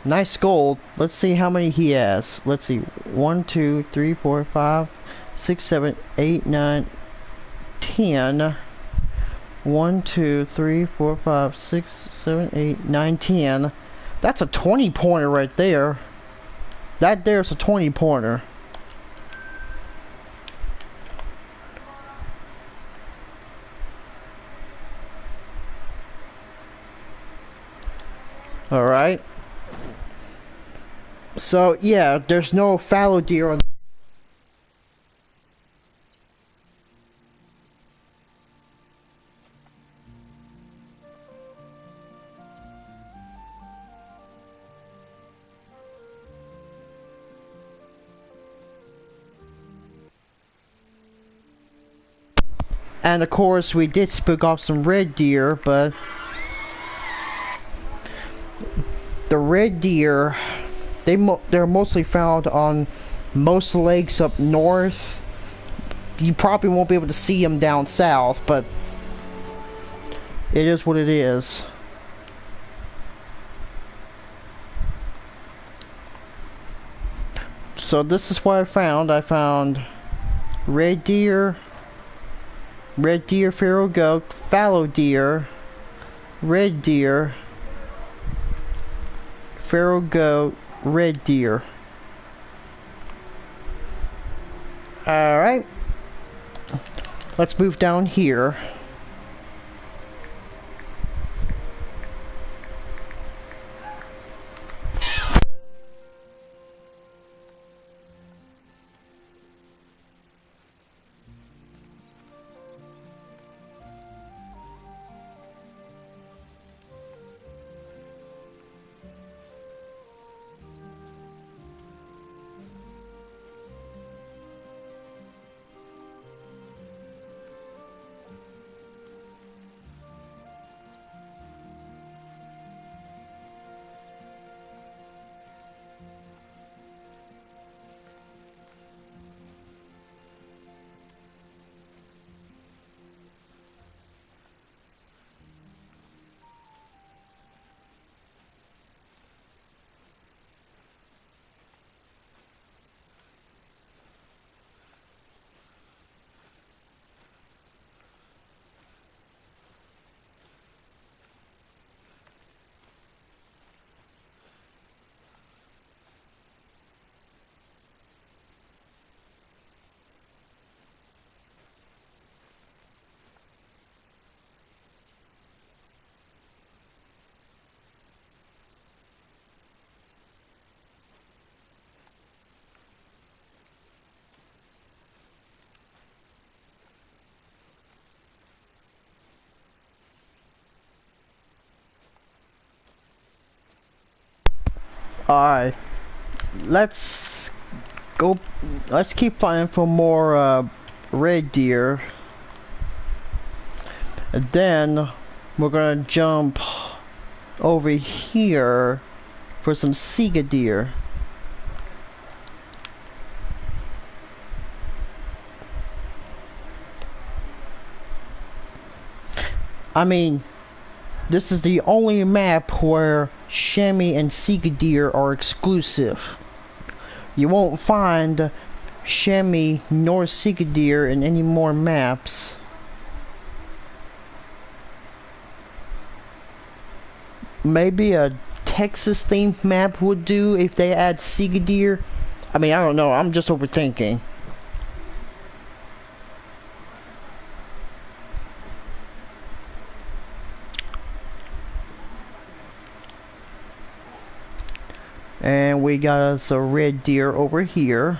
S1: nice gold. Let's see how many he has. Let's see. 1, 2, 3, 4, 5, 6, 7, 8, 9, 10. 1, 2, 3, 4, 5, 6, 7, 8, 9, 10. That's a 20 pointer right there. That there's a 20 pointer. Alright. So, yeah, there's no fallow deer on. And of course, we did spook off some red deer, but the red deer, they're mostly found on most lakes up north. You probably won't be able to see them down south, but it is what it is. So this is what I found. I found red deer, feral goat, fallow deer, red deer, feral goat, red deer. Alright. Let's move down here. Alright, let's go, let's keep finding for more red deer, and then we're gonna jump over here for some Sega deer. I mean, this is the only map where chamois and Sega deer are exclusive. You won't find chamois nor Sega deer in any more maps. Maybe a Texas themed map would do if they add Sega deer. I mean, I don't know, I'm just overthinking. And we got us a red deer over here.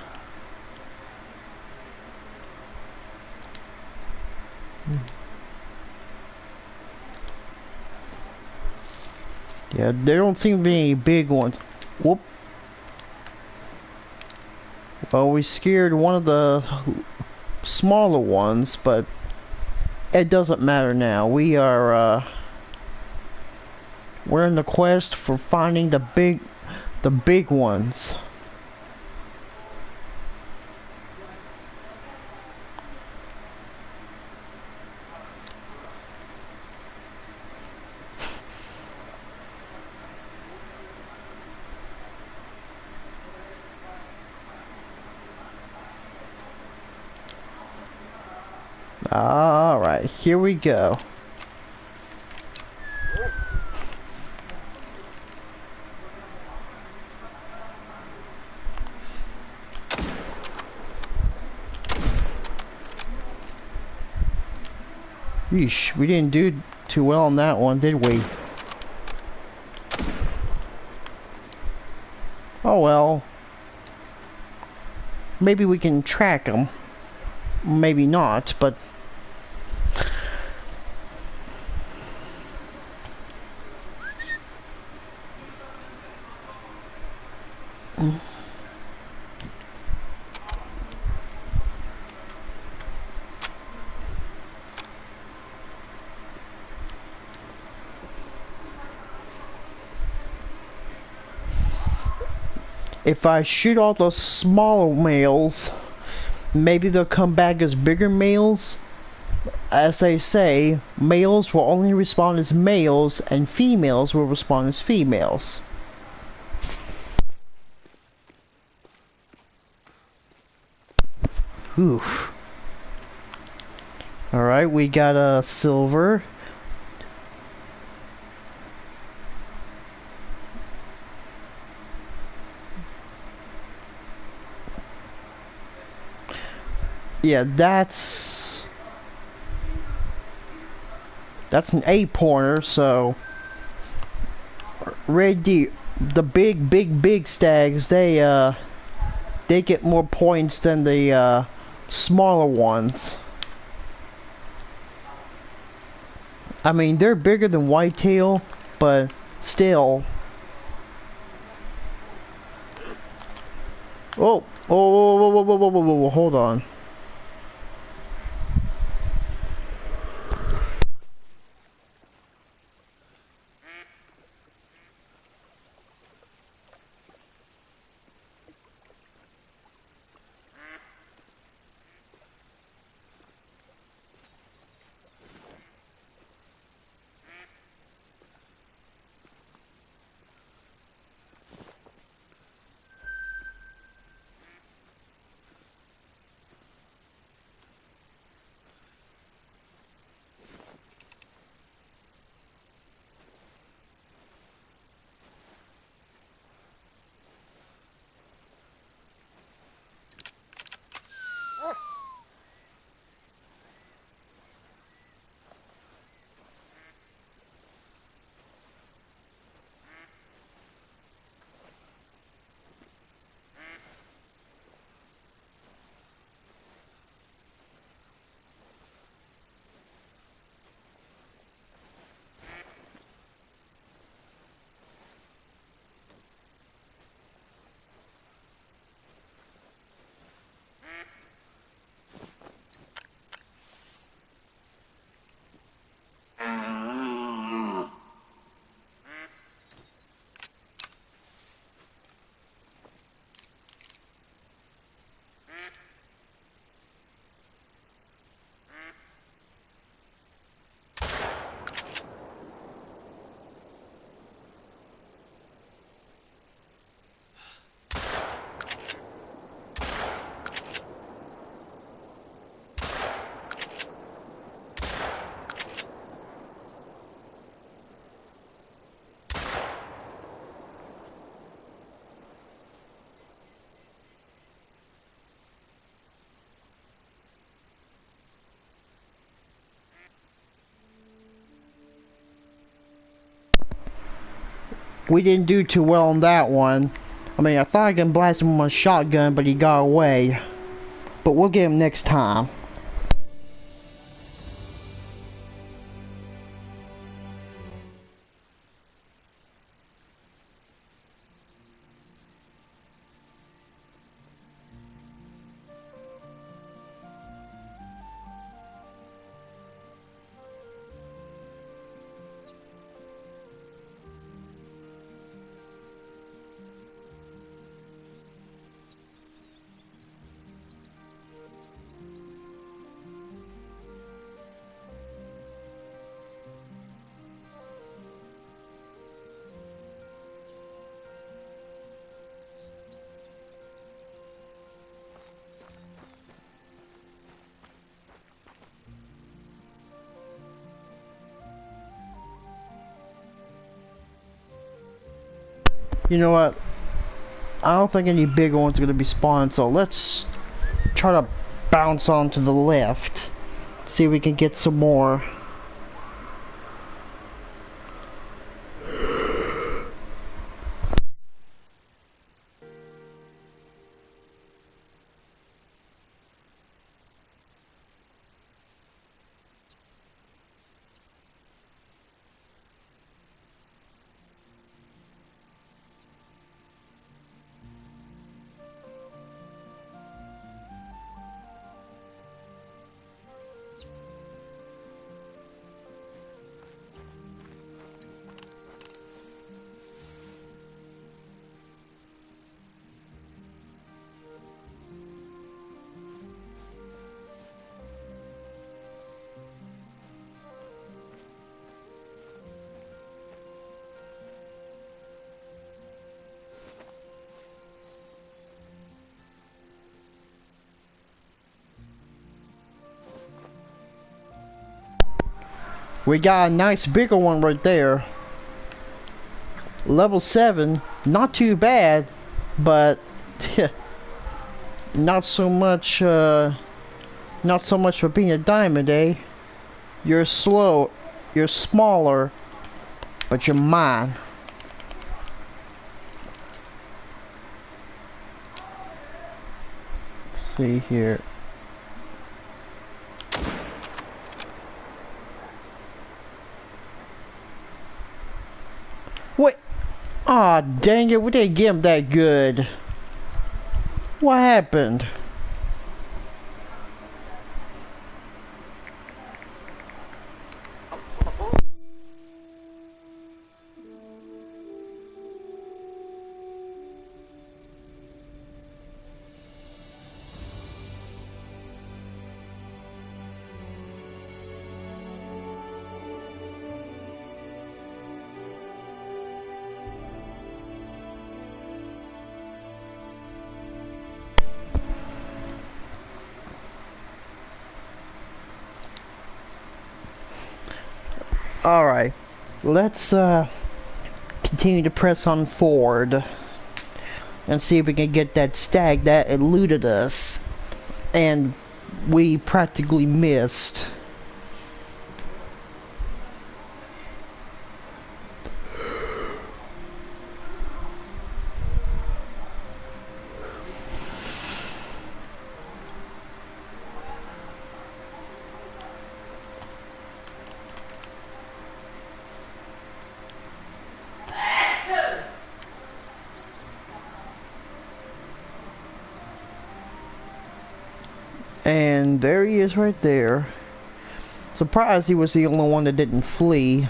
S1: Yeah, there don't seem to be any big ones. Whoop. Well, we scared one of the smaller ones, but it doesn't matter now. We are, we're in the quest for finding the big ones. All right, here we go. Yeesh, we didn't do too well on that one, did we? Oh well. Maybe we can track them. Maybe not, but... if I shoot all those smaller males, maybe they'll come back as bigger males. As they say, males will only respond as males, and females will respond as females. Oof. Alright, we got a silver. Yeah, that's an 8-pointer, so the big stags, they get more points than the smaller ones. I mean, they're bigger than whitetail, but still. Oh, whoa, hold on. We didn't do too well on that one. I mean, I thought I could blast him with my shotgun, but he got away. But we'll get him next time. You know what? I don't think any bigger ones are going to be spawned, so let's try to bounce on to the left. See if we can get some more. We got a nice bigger one right there. Level 7, not too bad, but not so much for being a diamond, eh? You're slow, you're smaller, but you're mine. Let's see here. What? Aw, dang it, we didn't get him that good. What happened? Alright, let's continue to press on forward and see if we can get that stag that eluded us and we practically missed. And there he is right there. Surprised he was the only one that didn't flee.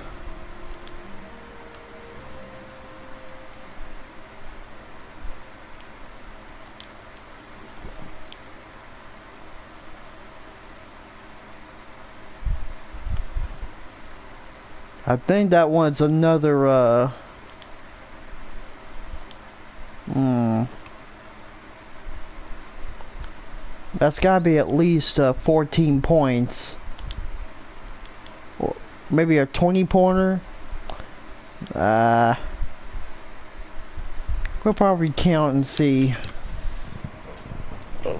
S1: I think that one's another that's gotta be at least 14 points. Or maybe a 20-pointer. We'll probably count and see. Let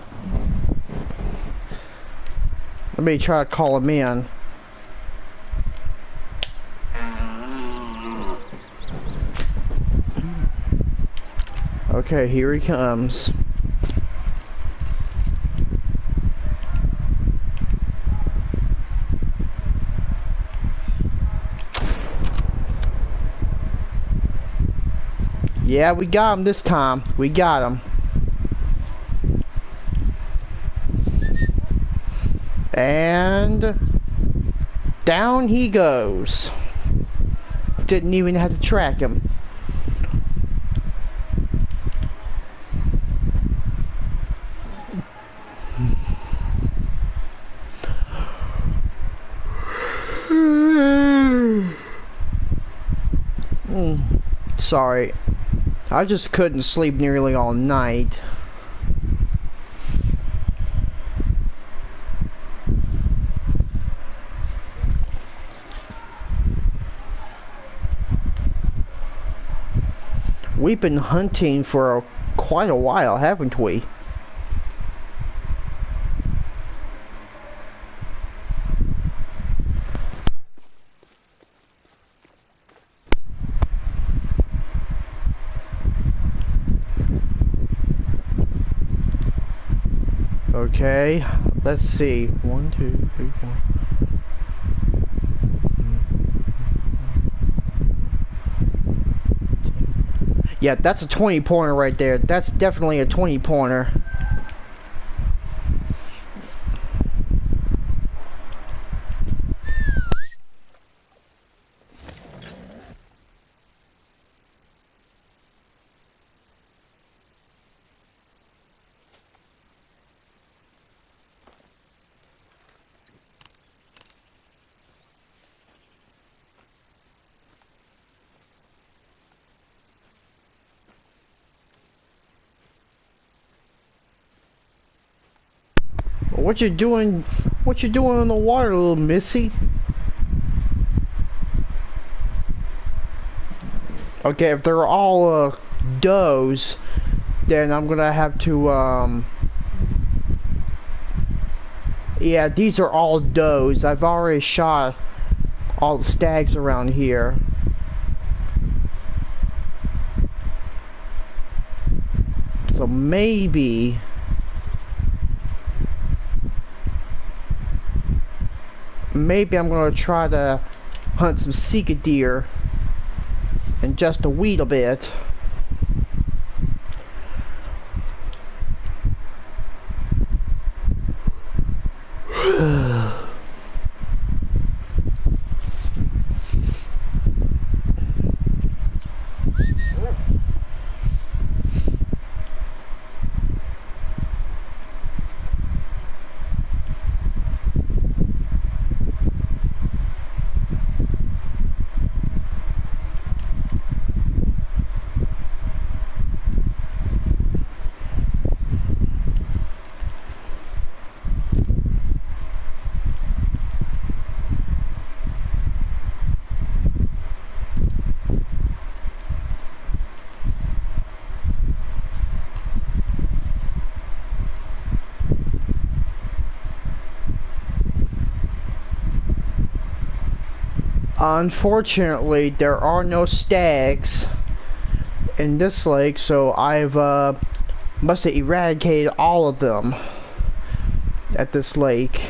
S1: me try to call him in. Okay, here he comes. Yeah, we got him this time. We got him. And down he goes. Didn't even have to track him. Sorry. I just couldn't sleep nearly all night. We've been hunting for quite a while, haven't we? Okay, let's see. 1, 2, 3, 4. Yeah, that's a 20-pointer right there. That's definitely a 20-pointer. What you doing? What you doing in the water, little missy? Okay, if they're all does, then I'm gonna have to yeah, these are all does. I've already shot all the stags around here. So maybe I'm gonna try to hunt some sika deer in just a wee bit. Unfortunately, there are no stags in this lake, so I've must have eradicated all of them at this lake.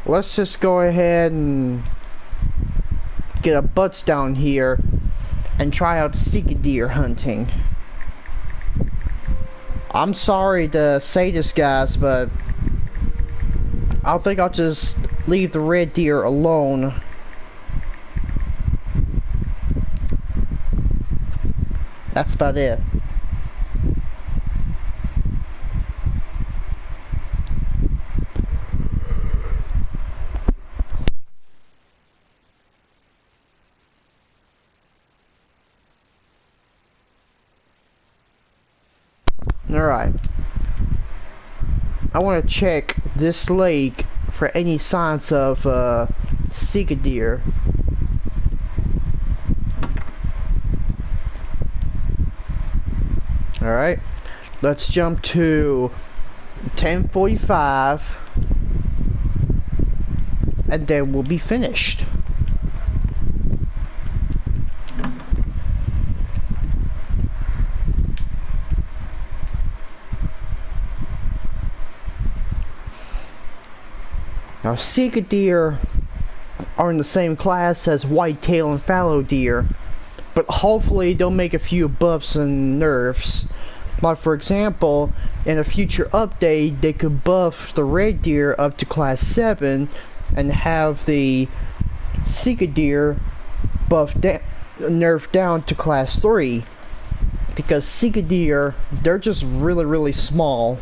S1: Let's just go ahead and get our butts down here and try out sika deer hunting. I'm sorry to say this, guys, but I think I'll just leave the red deer alone. That's about it. Alright. I want to check this lake for any signs of sika deer. Alright, let's jump to 10:45 and then we'll be finished. Now, sika deer are in the same class as whitetail and fallow deer, but hopefully they'll make a few buffs and nerfs. Like, for example, in a future update, they could buff the red deer up to class 7 and have the sika deer nerfed down to class 3. Because sika deer, they're just really small.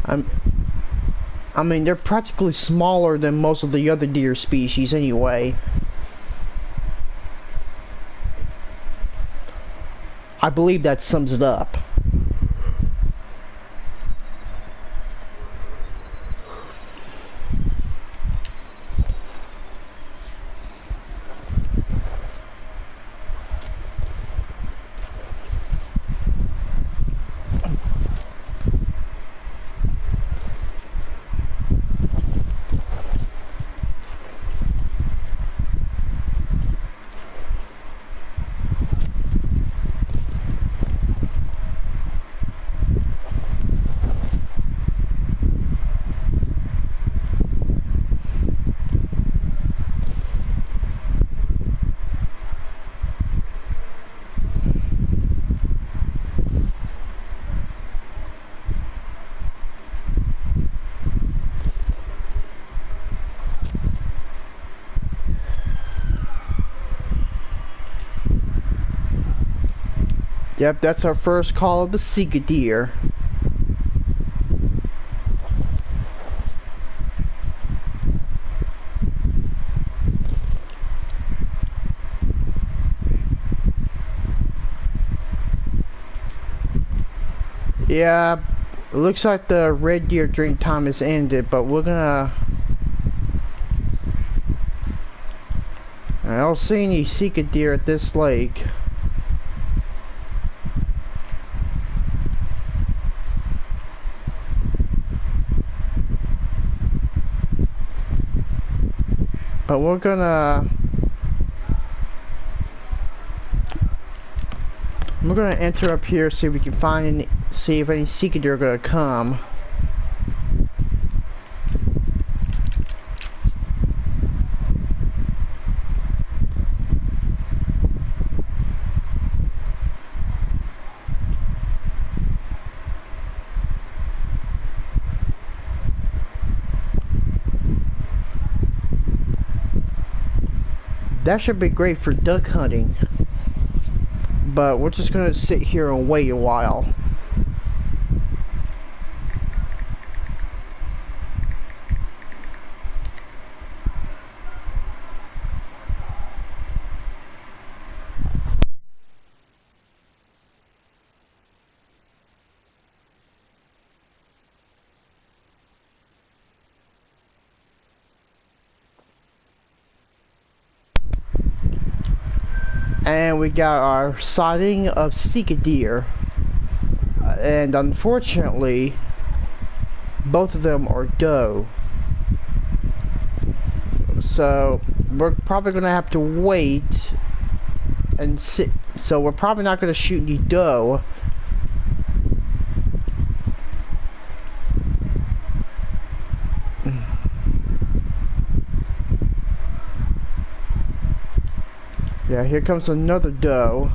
S1: I mean, they're practically smaller than most of the other deer species anyway. I believe that sums it up. Yep, that's our first call of the sika deer. Yeah, it looks like the red deer drink time has ended, but we're I don't see any Sika deer at this lake. But we're gonna enter up here, see if we can find any, see if any Sika deer are gonna come. That should be great for duck hunting. But we're just gonna sit here and wait a while. And we got our sighting of Sika deer. And unfortunately, both of them are doe. So we're probably gonna have to wait and see. So we're probably not gonna shoot any doe. Yeah, here comes another doe.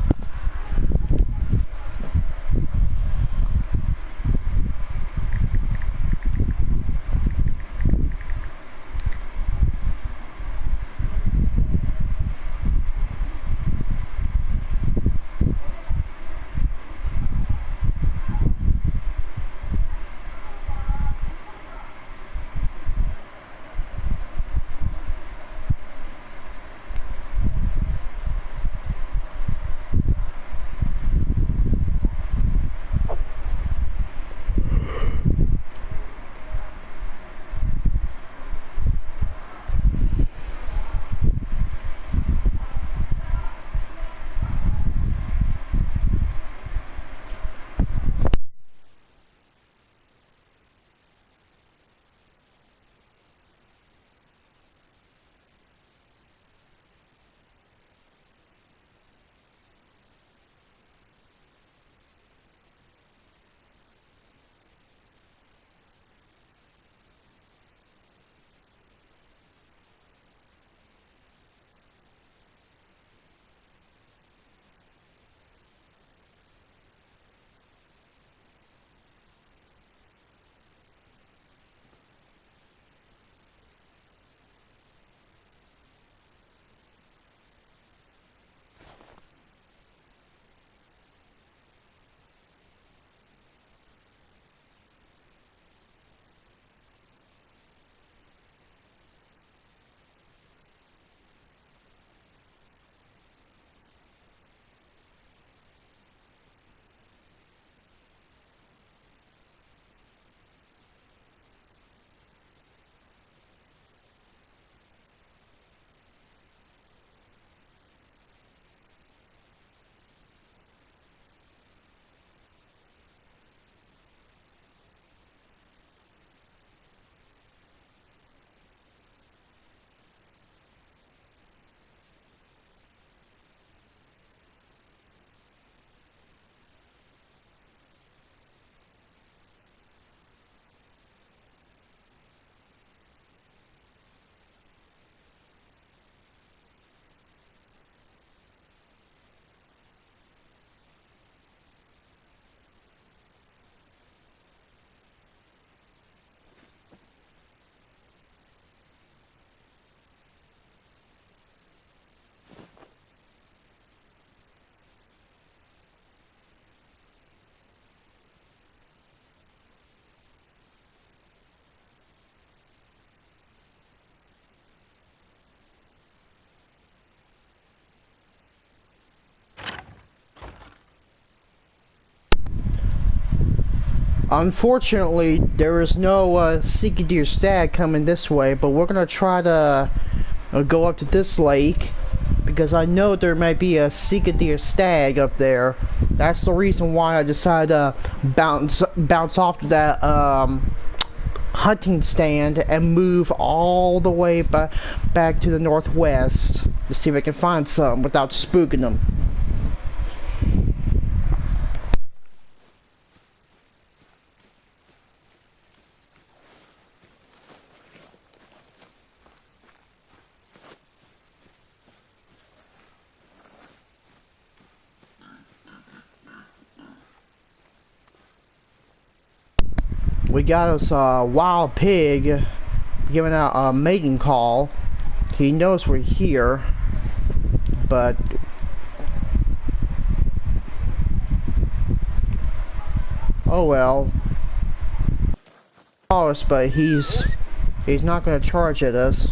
S1: Unfortunately, there is no Sika deer stag coming this way, but we're gonna try to go up to this lake because I know there might be a Sika deer stag up there. That's the reason why I decided to bounce off to that hunting stand and move all the way back to the northwest to see if I can find some without spooking them. We got us a wild pig giving out a mating call. He knows we're here, but oh well. But he's not going to charge at us.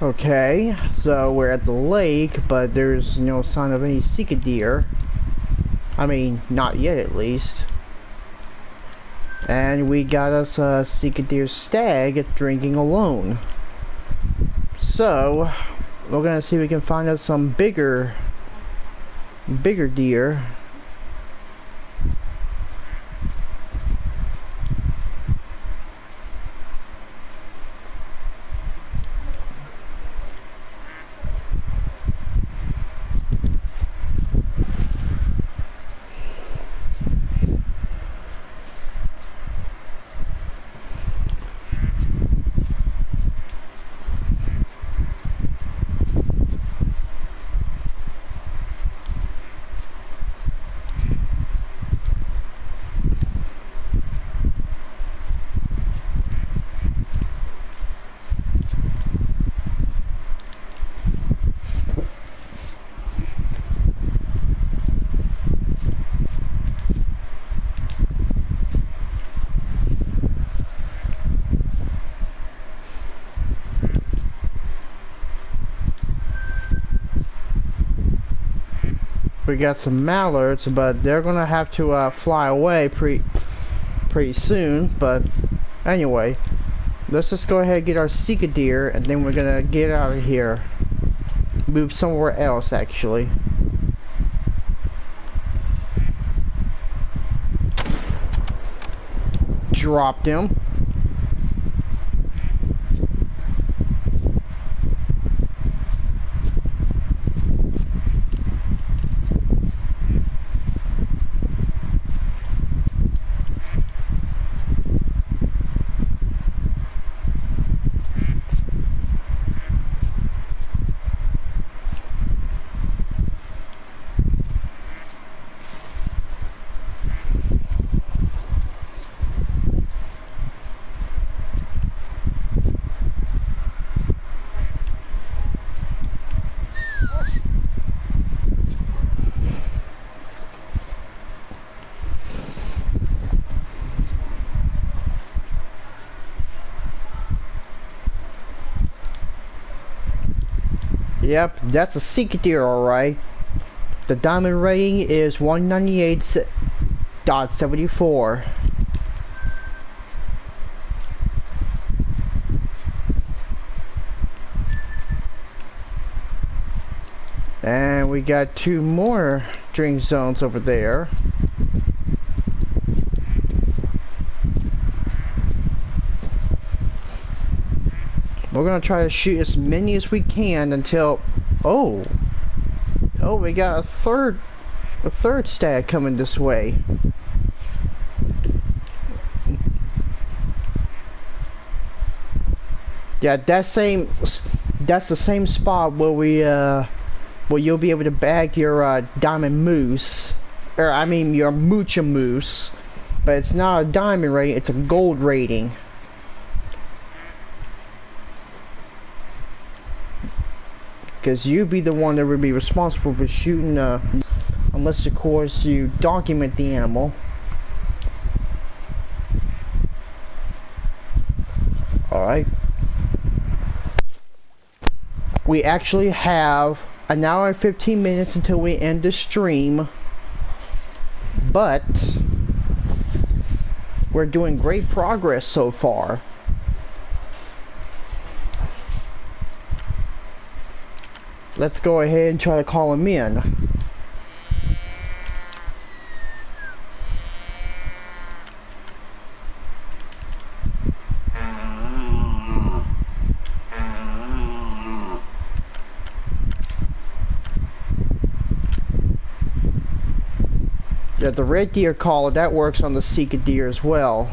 S1: Okay, so we're at the lake, but there's no sign of any sika deer. I mean, not yet at least. And we got us a sika deer stag drinking alone. So, we're gonna see if we can find us some bigger deer. We got some mallards, but they're gonna have to fly away pretty soon. But anyway, let's just go ahead and get our sika deer, and then we're gonna get out of here. Move somewhere else, actually. Dropped him. Yep, that's a sika deer, alright. The diamond rating is 198.74. And we got 2 more drink zones over there. We're gonna try to shoot as many as we can until oh, we got a third stag coming this way. Yeah, that's the same spot where where you'll be able to bag your diamond moose, or I mean your mucha moose, but it's not a diamond rating, it's a gold rating. Because you'd be the one that would be responsible for shooting, unless of course you document the animal. Alright. We actually have an hour and 15 minutes until we end the stream. But we're doing great progress so far. Let's go ahead and try to call him in. Yeah, the red deer caller, that works on the sika deer as well.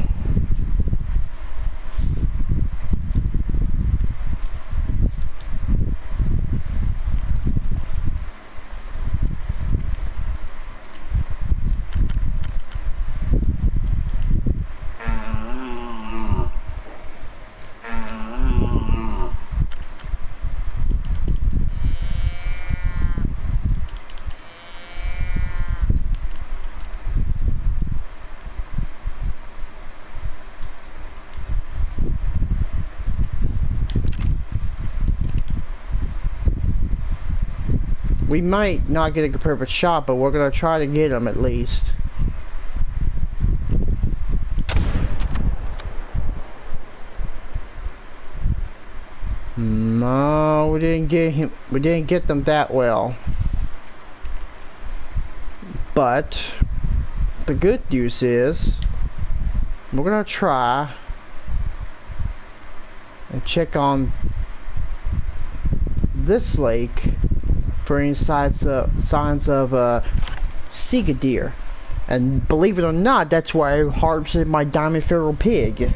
S1: We might not get a perfect shot, but we're gonna try to get him at least. No, we didn't get him. We didn't get them that well. But the good news is we're gonna try and check on this lake for any signs of Sega deer. And believe it or not, that's where I harvested my diamond feral pig.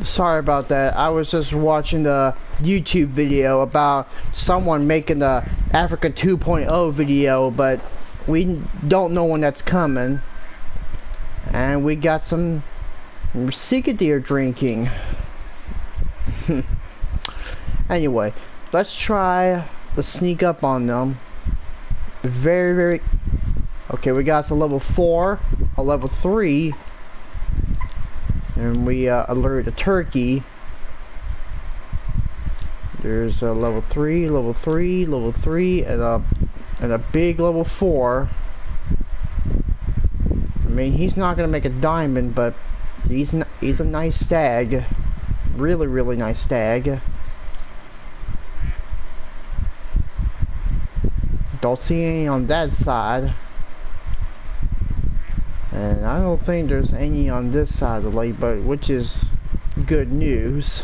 S1: Sorry about that. I was just watching the YouTube video about someone making the Africa 2.0 video, but we don't know when that's coming. And we got some sika deer drinking. Anyway, let's try to sneak up on them. Very okay, we got a level 4, a level 3, and we alerted a turkey. There's a level 3, level 3, level 3, and a big level 4. I mean, he's not gonna make a diamond, but he's a nice stag. Really nice stag. Don't see any on that side. And I don't think there's any on this side of the lake, but which is good news.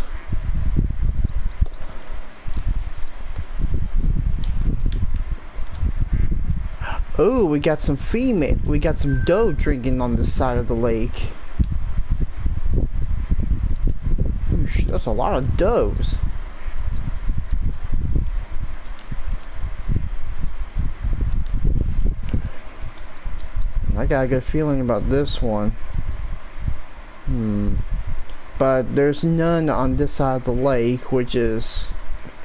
S1: Oh, we got some doe drinking on this side of the lake. Oosh, that's a lot of does. I got a good feeling about this one. But there's none on this side of the lake, which is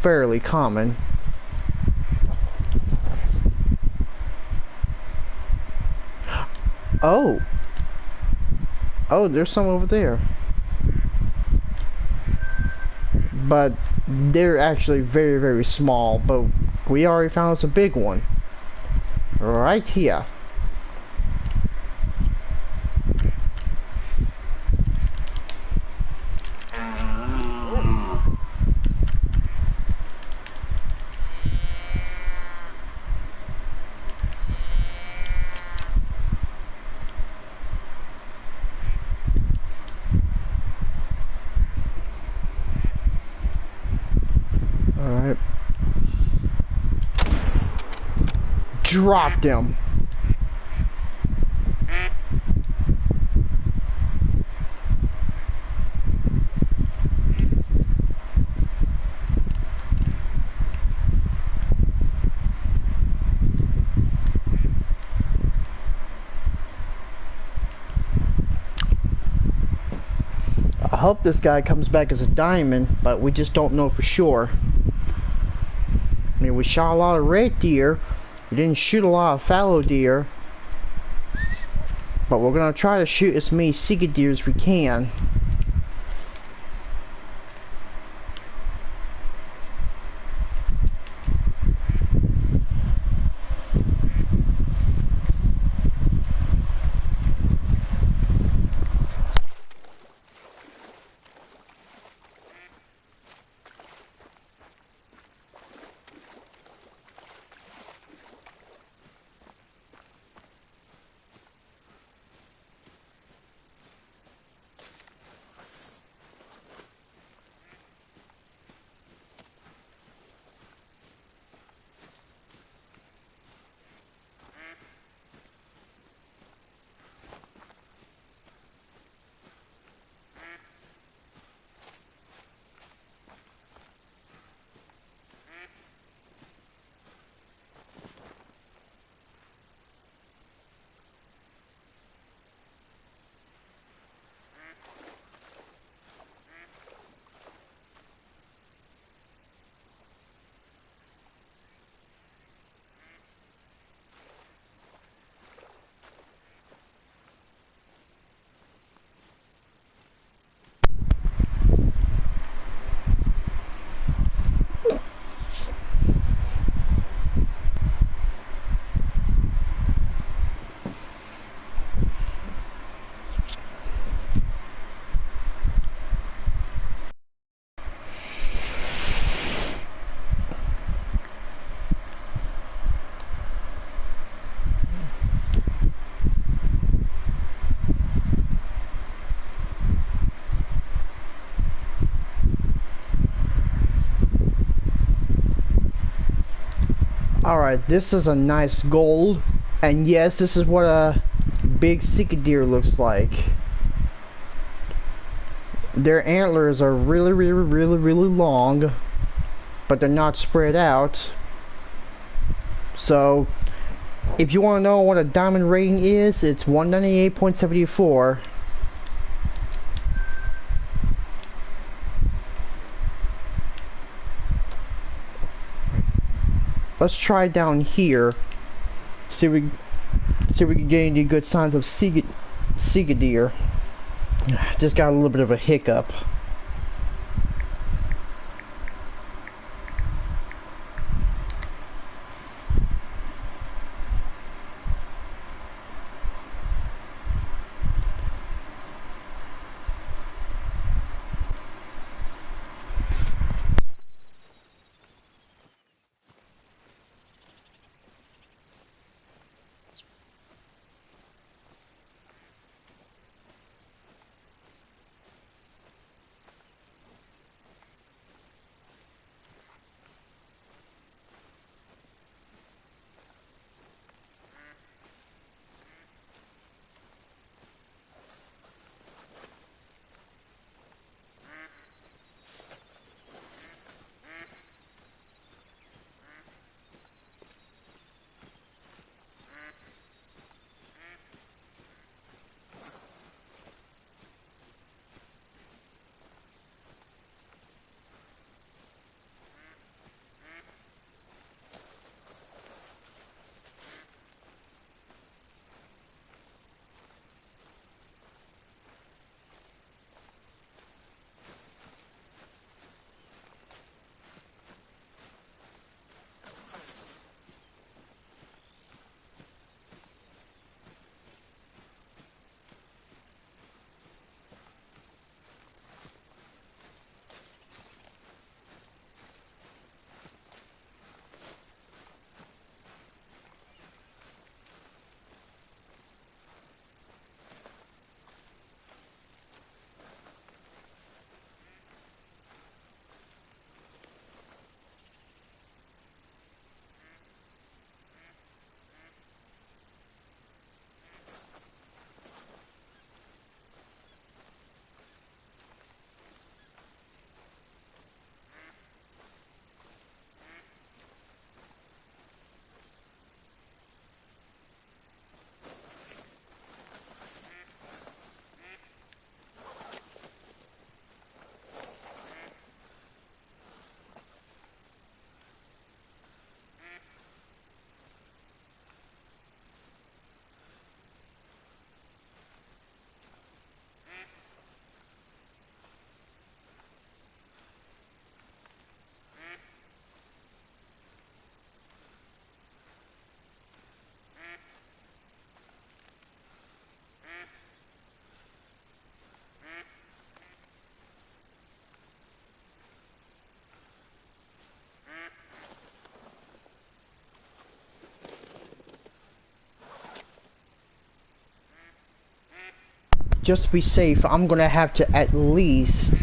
S1: fairly common. Oh, there's some over there. But they're actually very small, but we already found us a big one. Right here. Alright. Dropped him. I hope this guy comes back as a diamond, but we just don't know for sure. I mean, we shot a lot of red deer. We didn't shoot a lot of fallow deer. But we're gonna try to shoot as many sika deer as we can. Alright, this is a nice gold. And yes, this is what a big sika deer looks like. Their antlers are really long, but they're not spread out. So If you want to know what a diamond rating is, it's 198.74. Let's try down here. See if we can get any good signs of Sega deer. Just got a little bit of a hiccup. Just to be safe, I'm gonna have to at least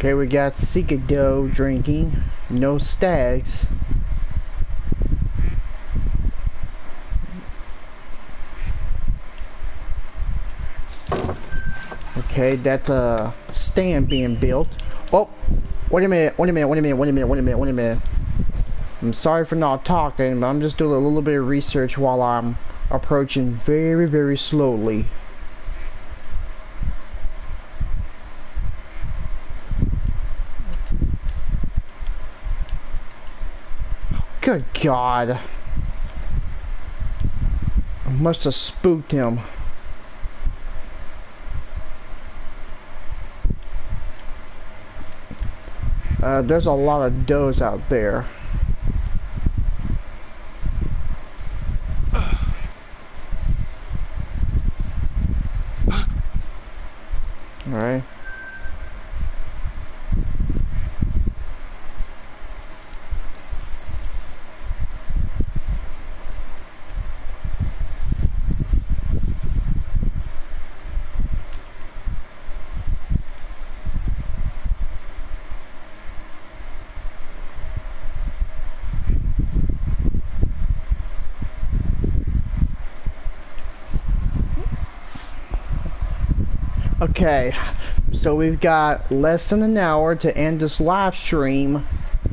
S1: okay, we got Sikado drinking, no stags. Okay, that's a stand being built. Oh, wait a minute, wait a minute, wait a minute, wait a minute, wait a minute, wait a minute. I'm sorry for not talking, but I'm just doing a little bit of research while I'm approaching very, very slowly. Good God. I must have spooked him. There's a lot of does out there. Alright. Okay, so we've got less than an hour to end this live stream,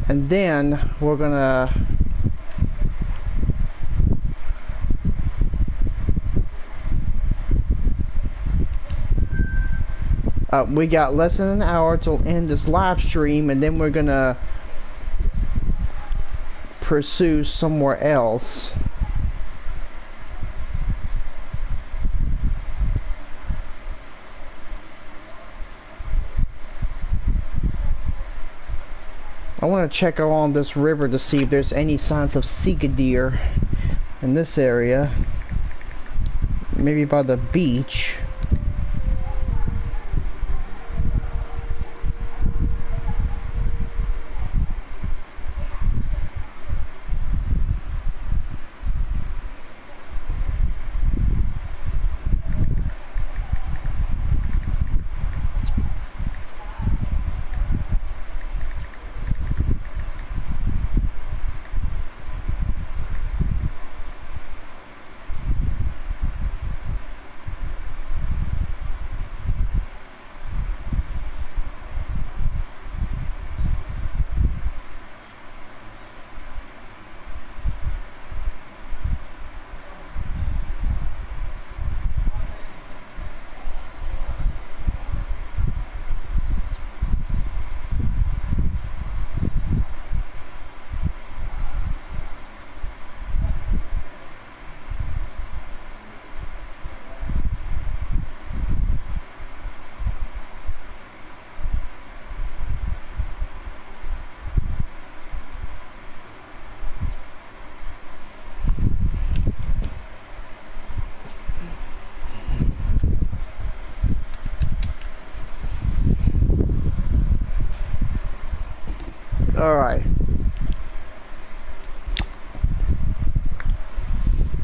S1: and then we're gonna we got less than an hour to end this live stream, and then we're gonna pursue somewhere else. I want to check along this river to see if there's any signs of sika deer in this area. Maybe by the beach. Alright.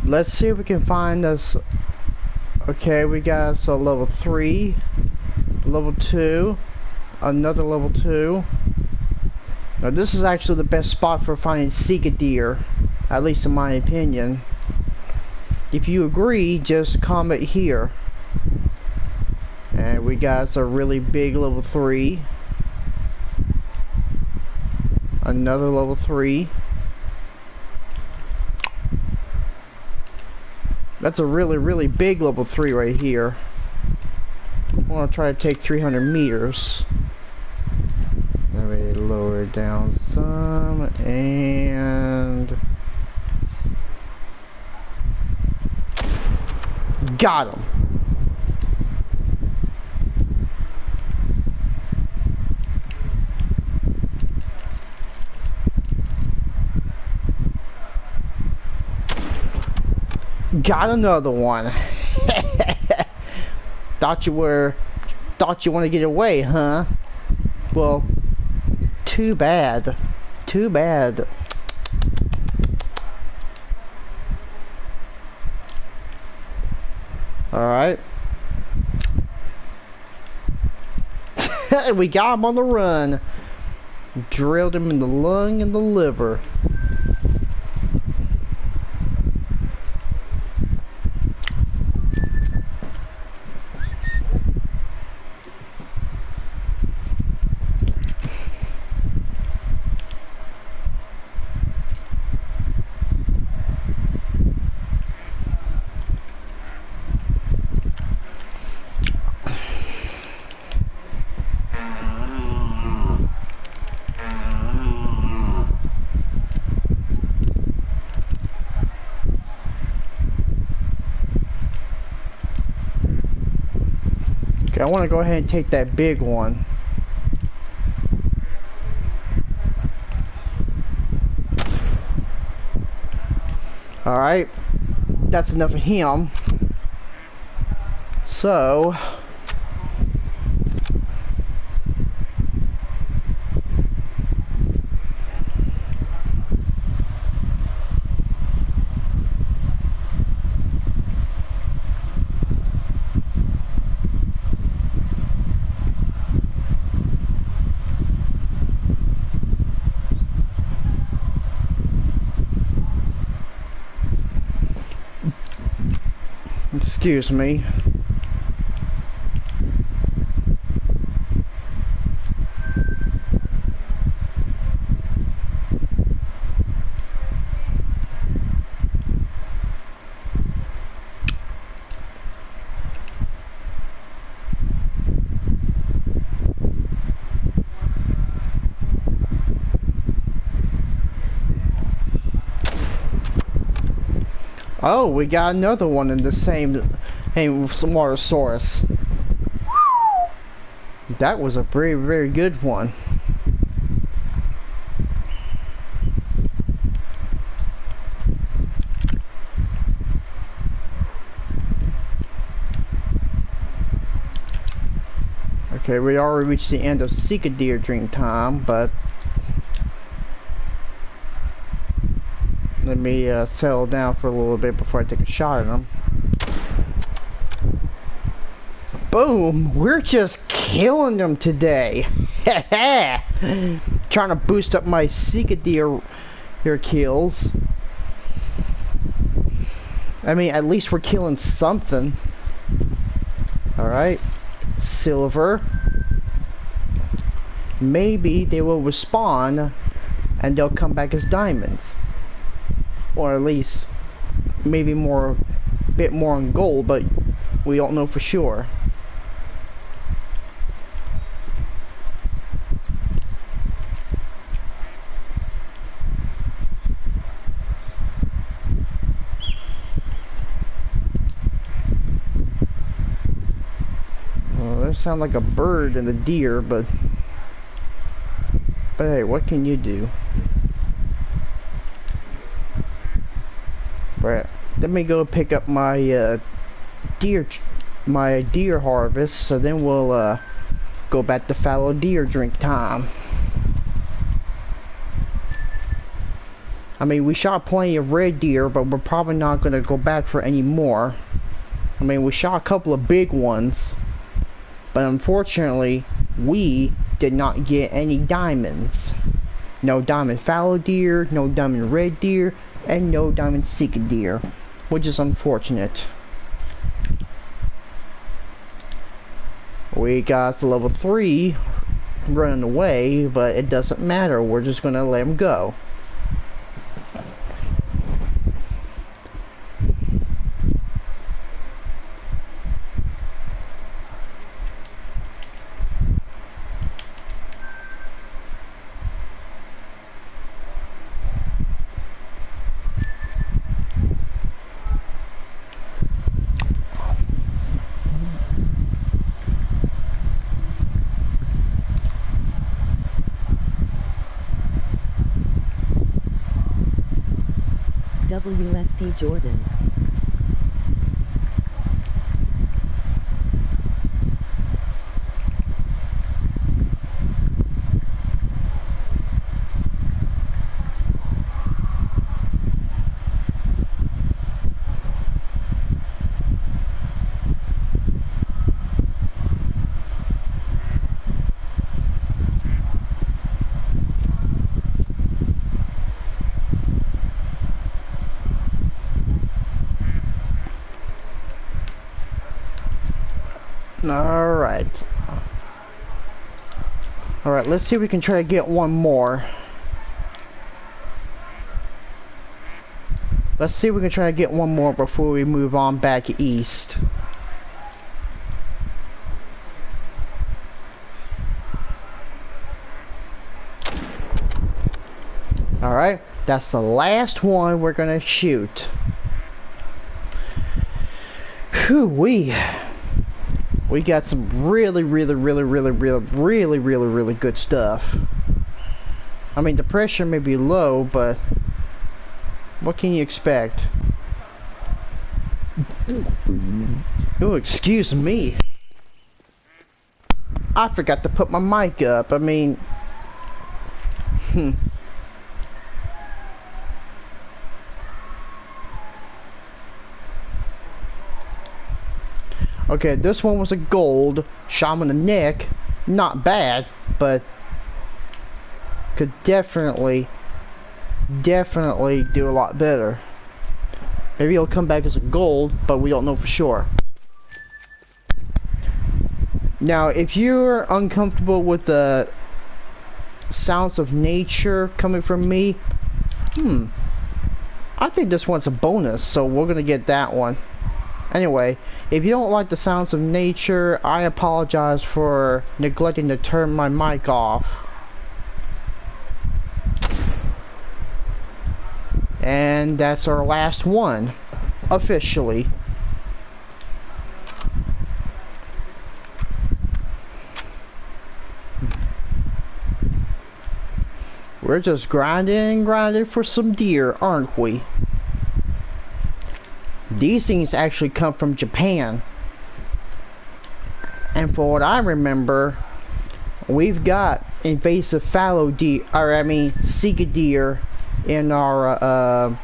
S1: Let's see if we can find us. Okay, we got us a level 3, level 2, another level 2. Now this is actually the best spot for finding sika deer, at least in my opinion. If you agree, just comment here. And we got us a really big level 3. Another level 3. That's a really, really big level 3 right here. I want to try to take 300 meters. Let me lower it down some, and got him. Got another one. Thought you want to get away, huh? Well, too bad. Too bad. Alright. We got him on the run. Drilled him in the lung and the liver. Okay, I want to go ahead and take that big one. Alright, that's enough of him. So, excuse me. Oh, we got another one in the same water source. That was a very, very good one. Okay, we already reached the end of Seek Deer drink time, but let me settle down for a little bit before I take a shot at them. Boom! We're just killing them today. Trying to boost up my Seek Deer kills. I mean, at least we're killing something. Alright. Silver. Maybe they will respawn and they'll come back as diamonds. Or at least maybe a bit more on gold, but we don't know for sure. Well, that sounds like a bird and a deer, but hey, what can you do? Right, let me go pick up my deer harvest, so then we'll go back to fallow deer drink time. I mean, we shot plenty of red deer, but we're probably not going to go back for any more. I mean, we shot a couple of big ones, but unfortunately we did not get any diamonds. No diamond fallow deer, no diamond red deer, and no diamond Seek Deer, which is unfortunate. We got to level 3 running away, but it doesn't matter, we're just gonna let him go.
S2: WSP Jordan.
S1: Alright, let's see if we can try to get one more. Let's see if we can try to get one more before we move on back east. Alright, that's the last one we're gonna shoot. Whew-wee. We got some really good stuff. I mean, the pressure may be low, but what can you expect? Oh, excuse me. I forgot to put my mic up. I mean, Okay, this one was a gold. Shot him in the neck. Not bad, but could definitely do a lot better. Maybe he'll come back as a gold, but we don't know for sure. Now, if you're uncomfortable with the sounds of nature coming from me, I think this one's a bonus, so we're gonna get that one. Anyway, if you don't like the sounds of nature, I apologize for neglecting to turn my mic off. And that's our last one, officially. We're just grinding for some deer, aren't we? These things actually come from Japan. And for what I remember, we've got invasive fallow deer, Sika deer in our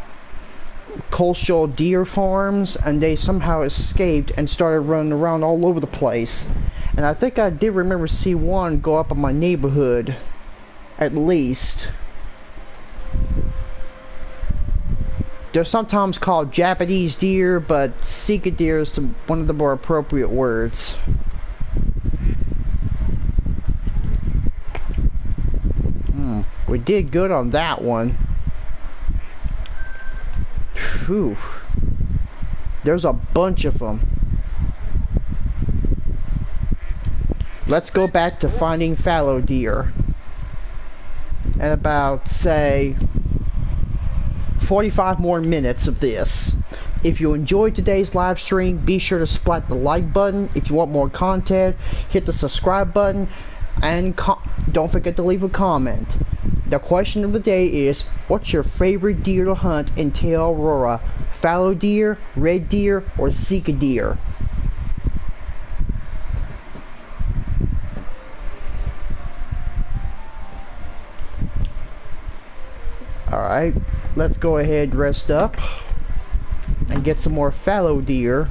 S1: coastal deer farms, and they somehow escaped and started running around all over the place. And I think I did remember see one go up in my neighborhood, at least. They're sometimes called Japanese deer, but Sika deer is one of the more appropriate words. We did good on that one. Whew. There's a bunch of them. Let's go back to finding fallow deer. And about, say, 45 more minutes of this. If you enjoyed today's live stream, be sure to splat the like button. If you want more content, hit the subscribe button. And don't forget to leave a comment. The question of the day is, what's your favorite deer to hunt in Te Awaroa? Fallow deer, red deer, or Sika deer? Alright, let's go ahead, rest up, and get some more fallow deer.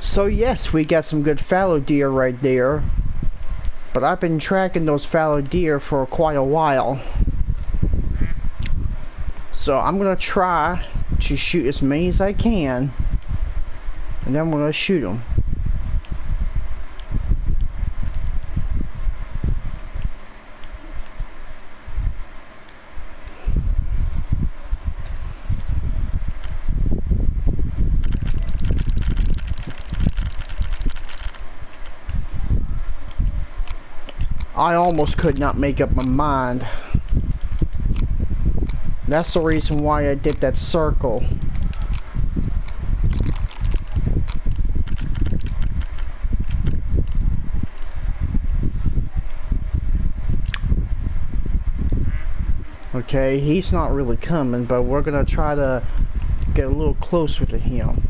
S1: So yes, we got some good fallow deer right there. But I've been tracking those fallow deer for quite a while. So I'm gonna try to shoot as many as I can. And then I'm gonna shoot them. I almost could not make up my mind. That's the reason why I did that circle. Okay, he's not really coming, but we're gonna try to get a little closer to him.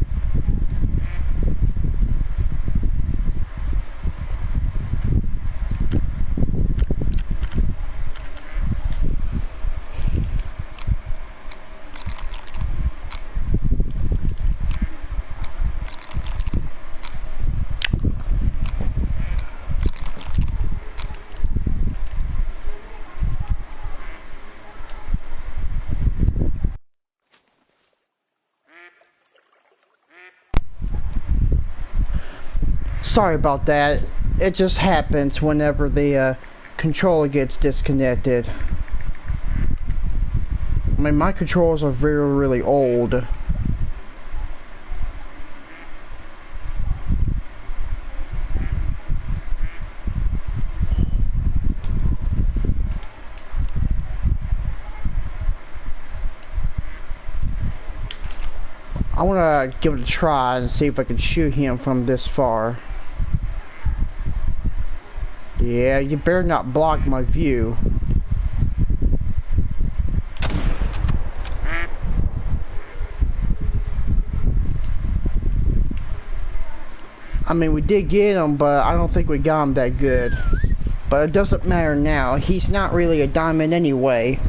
S1: Sorry about that. It just happens whenever the controller gets disconnected. I mean, my controllers are very, really old. I want to give it a try and see if I can shoot him from this far. Yeah, you better not block my view. I mean, we did get him, but I don't think we got him that good. But it doesn't matter now. He's not really a diamond anyway.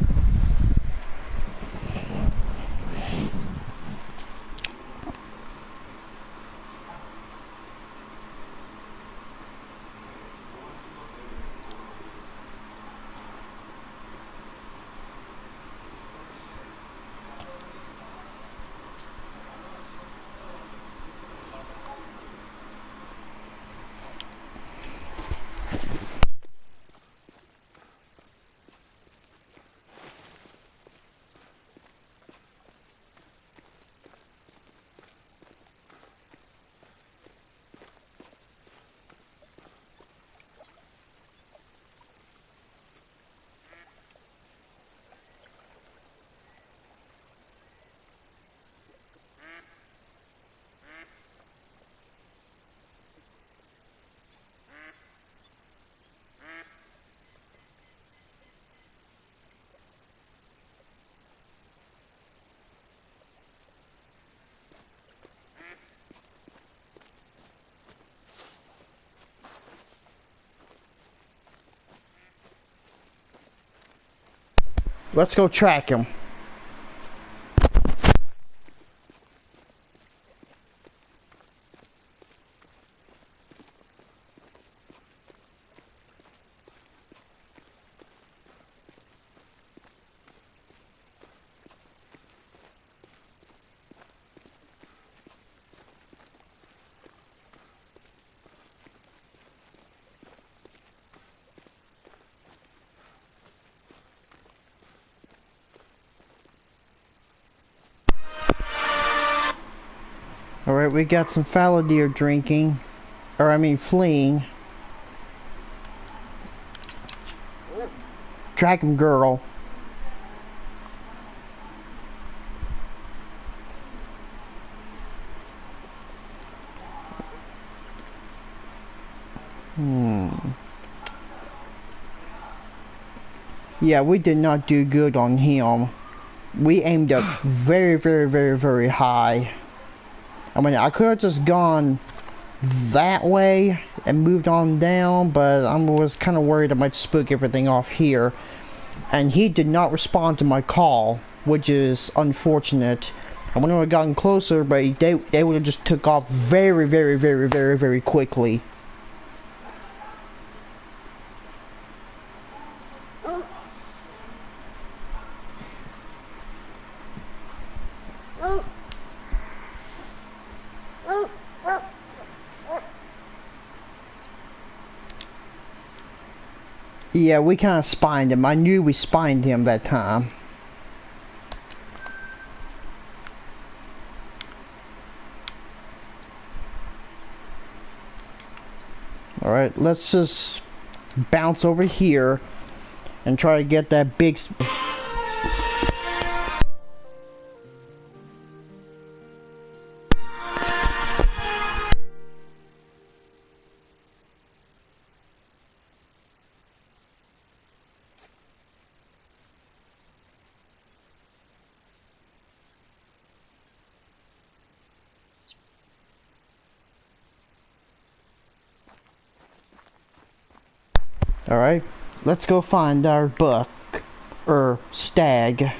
S1: Let's go track him. Alright, we got some fallow deer drinking. Or I mean fleeing. Track him, girl. Yeah, we did not do good on him. We aimed up very, very, very, very high. I mean, I could have just gone that way and moved on down, but I was kind of worried I might spook everything off here. And he did not respond to my call, which is unfortunate. I wouldn't have gotten closer, but they would have just took off very, very, very, very, very quickly. Yeah, we kind of spined him. I knew we spined him that time. Alright, let's just bounce over here and try to get that big... Alright, let's go find our buck, or stag.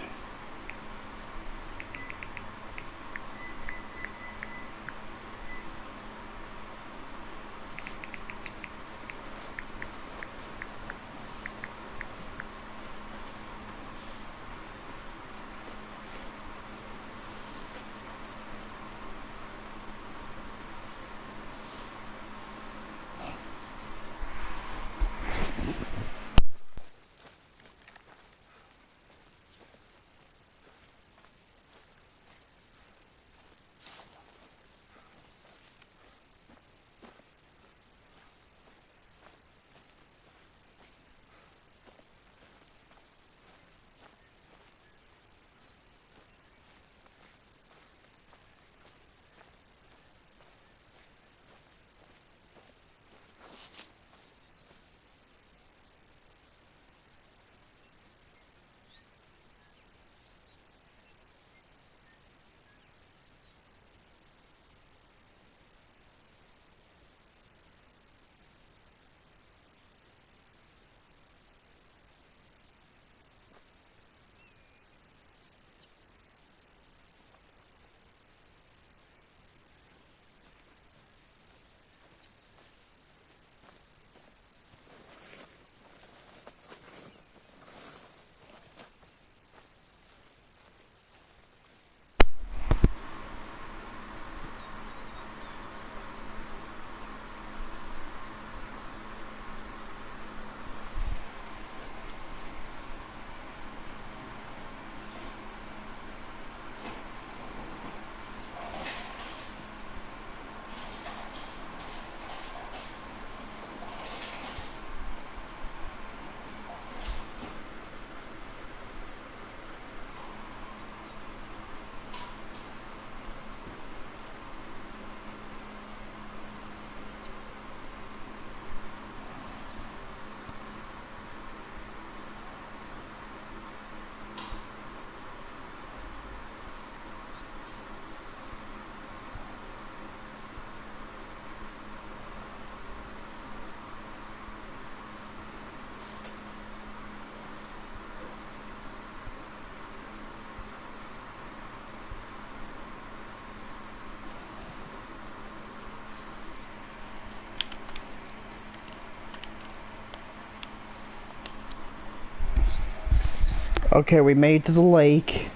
S1: Okay, we made it to the lake.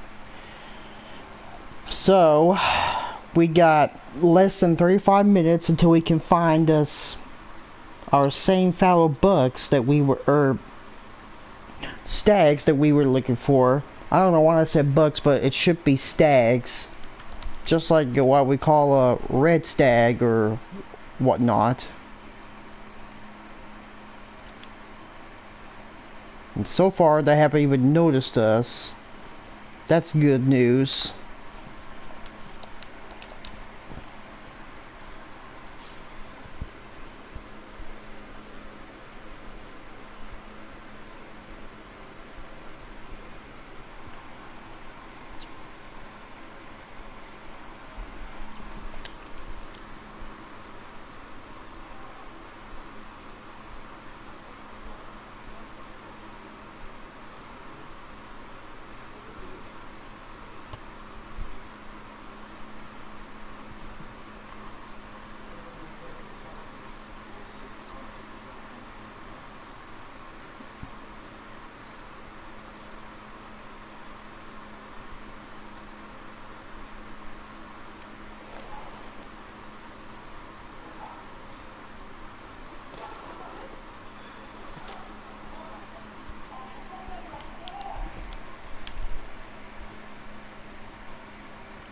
S1: So, we got less than 35 minutes until we can find us our same fallow bucks that we were, or stags that we were looking for. I don't know why I said bucks, but it should be stags. Just like what we call a red stag or whatnot. And so far, they haven't even noticed us. That's good news.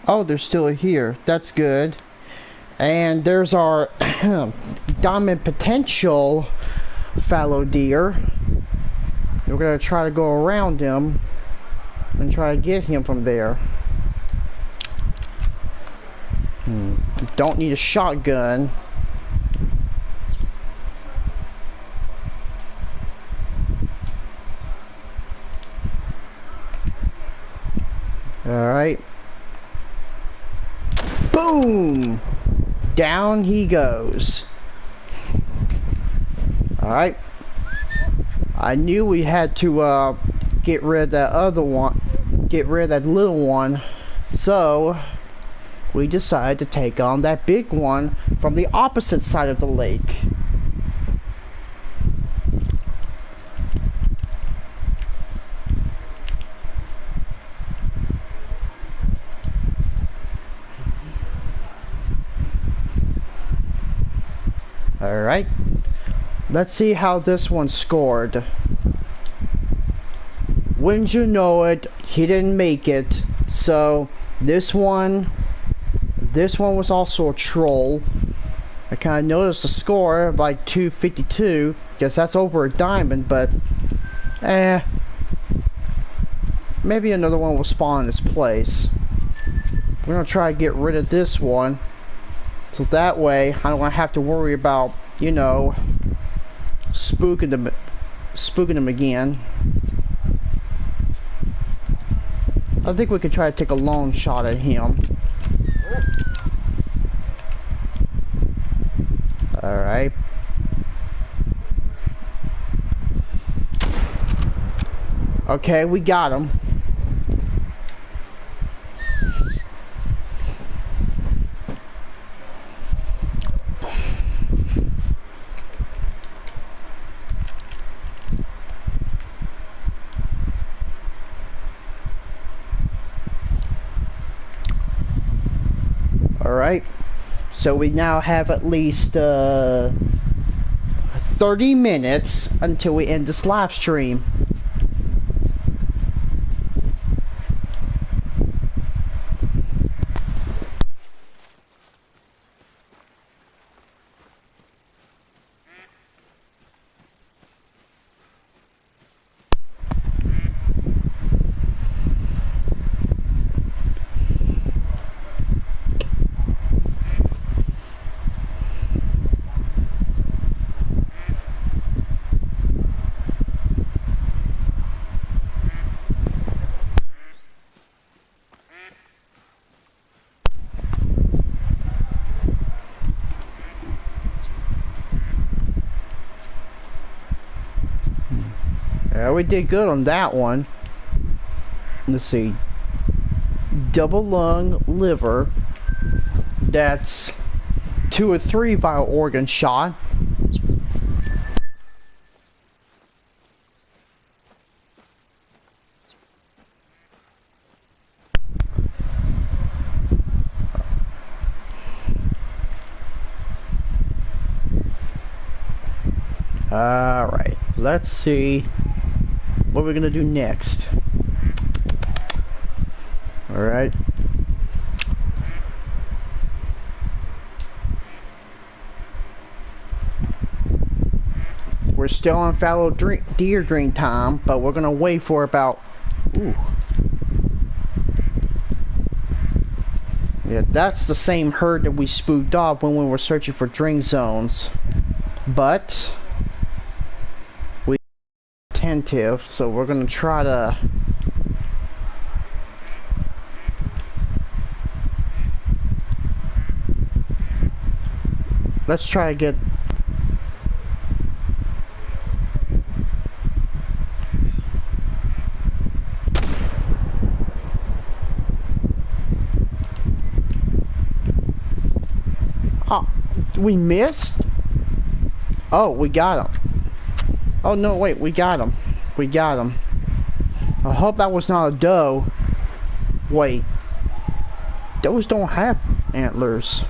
S1: Oh, they're still here. That's good. And there's our diamond potential fallow deer. We're gonna try to go around him and try to get him from there. Don't need a shotgun. Alright. Boom! Down he goes. Alright. I knew we had to get rid of that other one. Get rid of that little one. So we decided to take on that big one from the opposite side of the lake. Alright, let's see how this one scored. Wouldn't you know it, he didn't make it. So this one was also a troll. I kind of noticed the score of like 252. Guess that's over a diamond, but maybe another one will spawn in its place. We're gonna try to get rid of this one, so that way I don't have to worry about, you know, spooking them again. I think we could try to take a long shot at him. Alright. Okay, we got him. Alright, so we now have at least 30 minutes until we end this live stream. Yeah, we did good on that one. Let's see. Double lung liver. That's 2 or 3 vital organ shot. Alright, let's see what we're gonna do next. Alright. We're still on fallow deer dream time, but we're gonna wait for about... Ooh. Yeah, that's the same herd that we spooked off when we were searching for drink zones. But... attentive, so we're gonna try to let's try to get oh, we missed? Oh, we got him. Oh no, wait, we got him. We got him. I hope that was not a doe. Wait. Does don't have antlers.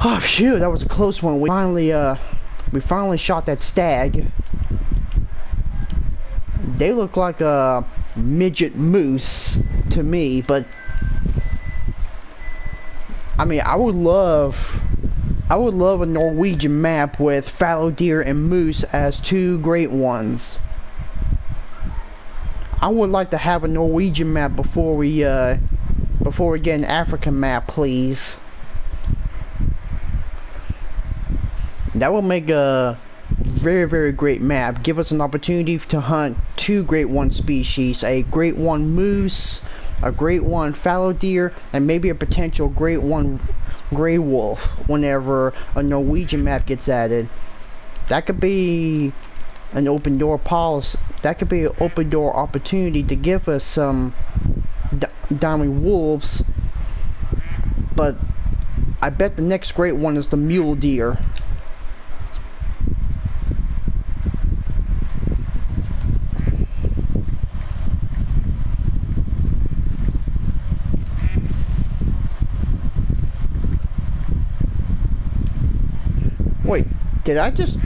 S1: Oh shoot, that was a close one. We finally shot that stag. They look like a midget moose to me, but I mean, I would love I would love a Norwegian map with fallow deer and moose as two great ones. I would like to have a Norwegian map before we get an African map, please. That would make a very, very great map. Give us an opportunity to hunt two great one species, a great one moose, a great one fallow deer, and maybe a potential great one gray wolf whenever a Norwegian map gets added. That could be an open door policy. That could be an open door opportunity to give us some diamond wolves. But I bet the next great one is the mule deer. Wait, did I just...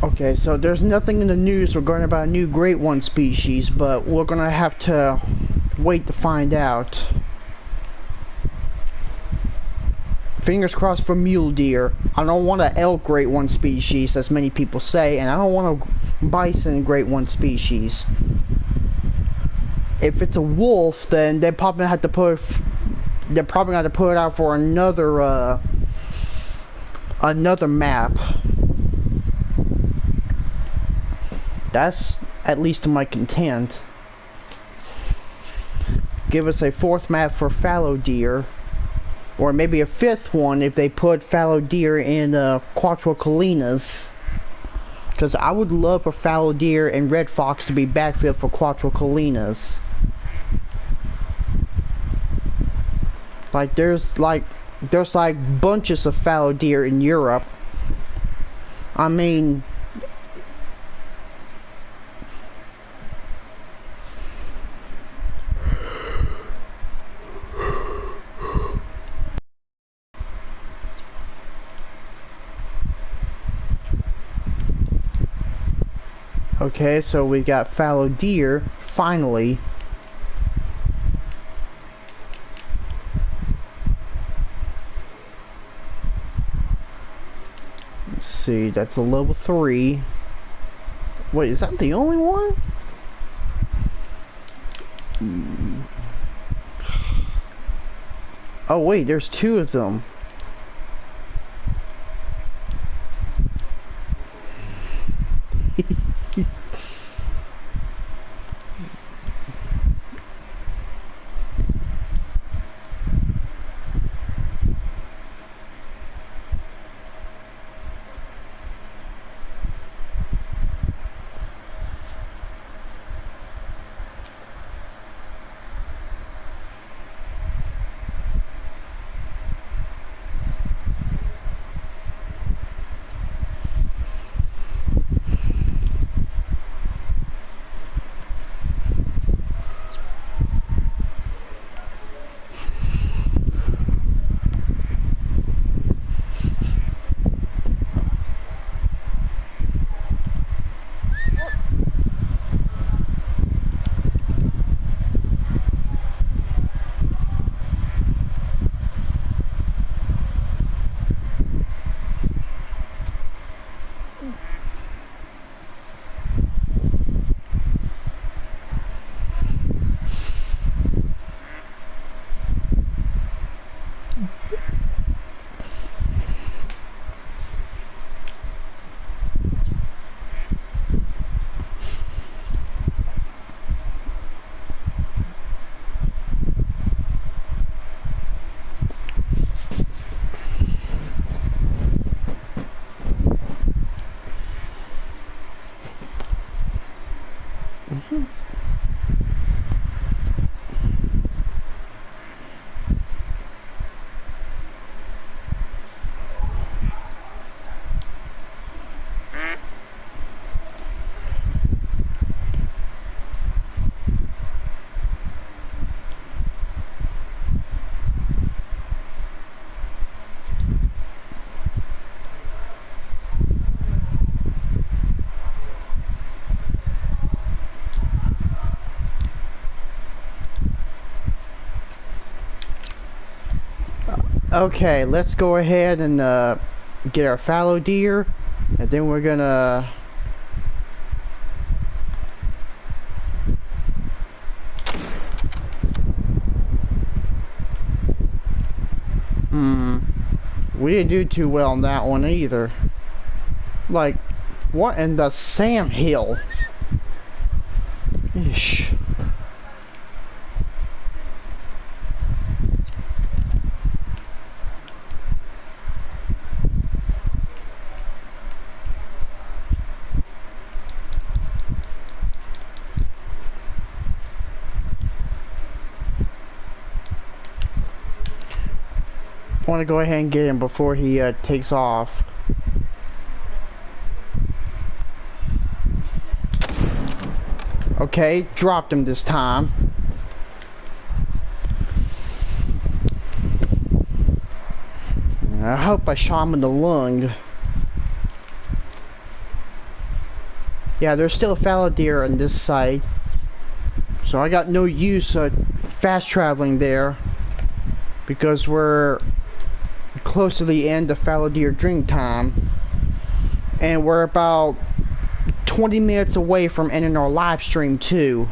S1: Okay, so there's nothing in the news regarding about a new great one species, but we're gonna have to wait to find out. Fingers crossed for mule deer. I don't want an elk great one species, as many people say, and I don't want a bison great one species. If it's a wolf, then they're probably gonna have to put it out for another map. That's at least to my content. Give us a fourth map for fallow deer. Or maybe a fifth one if they put fallow deer in Quattro Colinas. Because I would love for fallow deer and red fox to be backfilled for Quattro Colinas. Like there's bunches of fallow deer in Europe. I mean, okay, so we got fallow deer, finally. Let's see, that's a level 3. Wait, is that the only one? Oh wait, there's 2 of them. Okay, let's go ahead and get our fallow deer, and then we're gonna we didn't do too well on that one either. Like, what in the Sam Hill? Ish. I want to go ahead and get him before he takes off. Okay, dropped him this time. I hope I shot him in the lung. Yeah, there's still a fallow deer on this side, so I got no use of fast traveling there because we're close to the end of fallow deer drink time, and we're about 20 minutes away from ending our live stream too.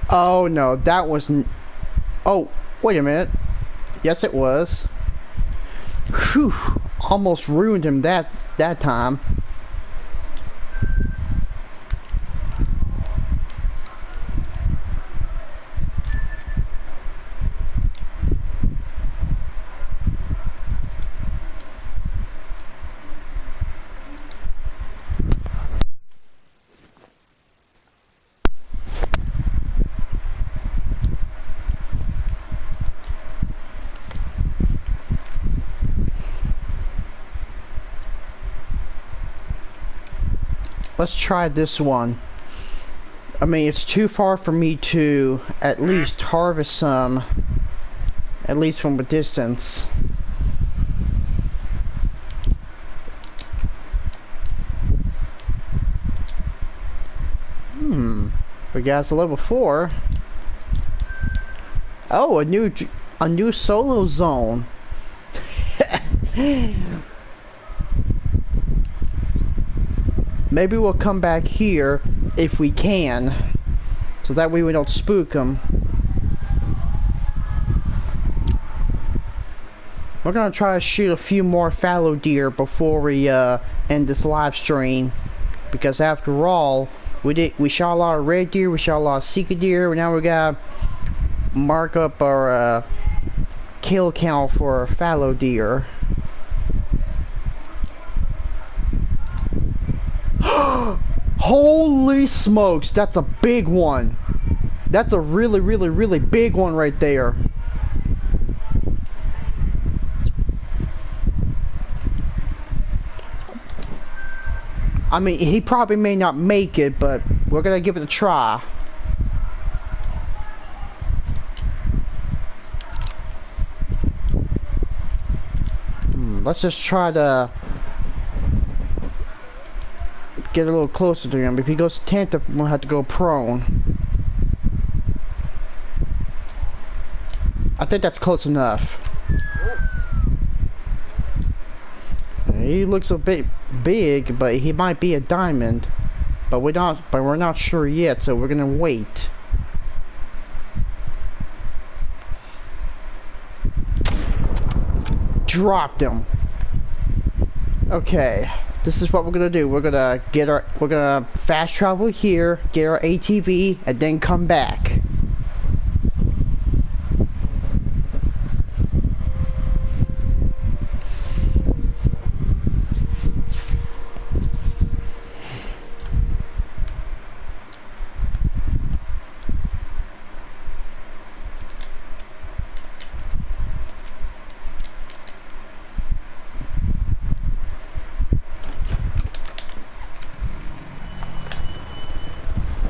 S1: Oh no, that wasn't. Oh, wait a minute. Yes, it was. Whew, almost ruined him that time. Let's try this one. I mean, it's too far for me to at least harvest some, at least from a distance. We got a level 4. Oh, a new solo zone. Maybe we'll come back here if we can, so that way we don't spook them. We're gonna try to shoot a few more fallow deer before we end this live stream, because after all, we shot a lot of red deer, we shot a lot of sika deer, and now we gotta mark up our kill count for fallow deer. Holy smokes, that's a big one. That's a really big one right there. I mean, he probably may not make it, but we're gonna give it a try. Let's just try to get a little closer to him. If he goes to 10th, we'll have to go prone. I think that's close enough. He looks a bit big, but he might be a diamond. But we're not sure yet, so we're gonna wait. Dropped him. Okay. This is what we're gonna do. We're gonna fast travel here, get our ATV, and then come back.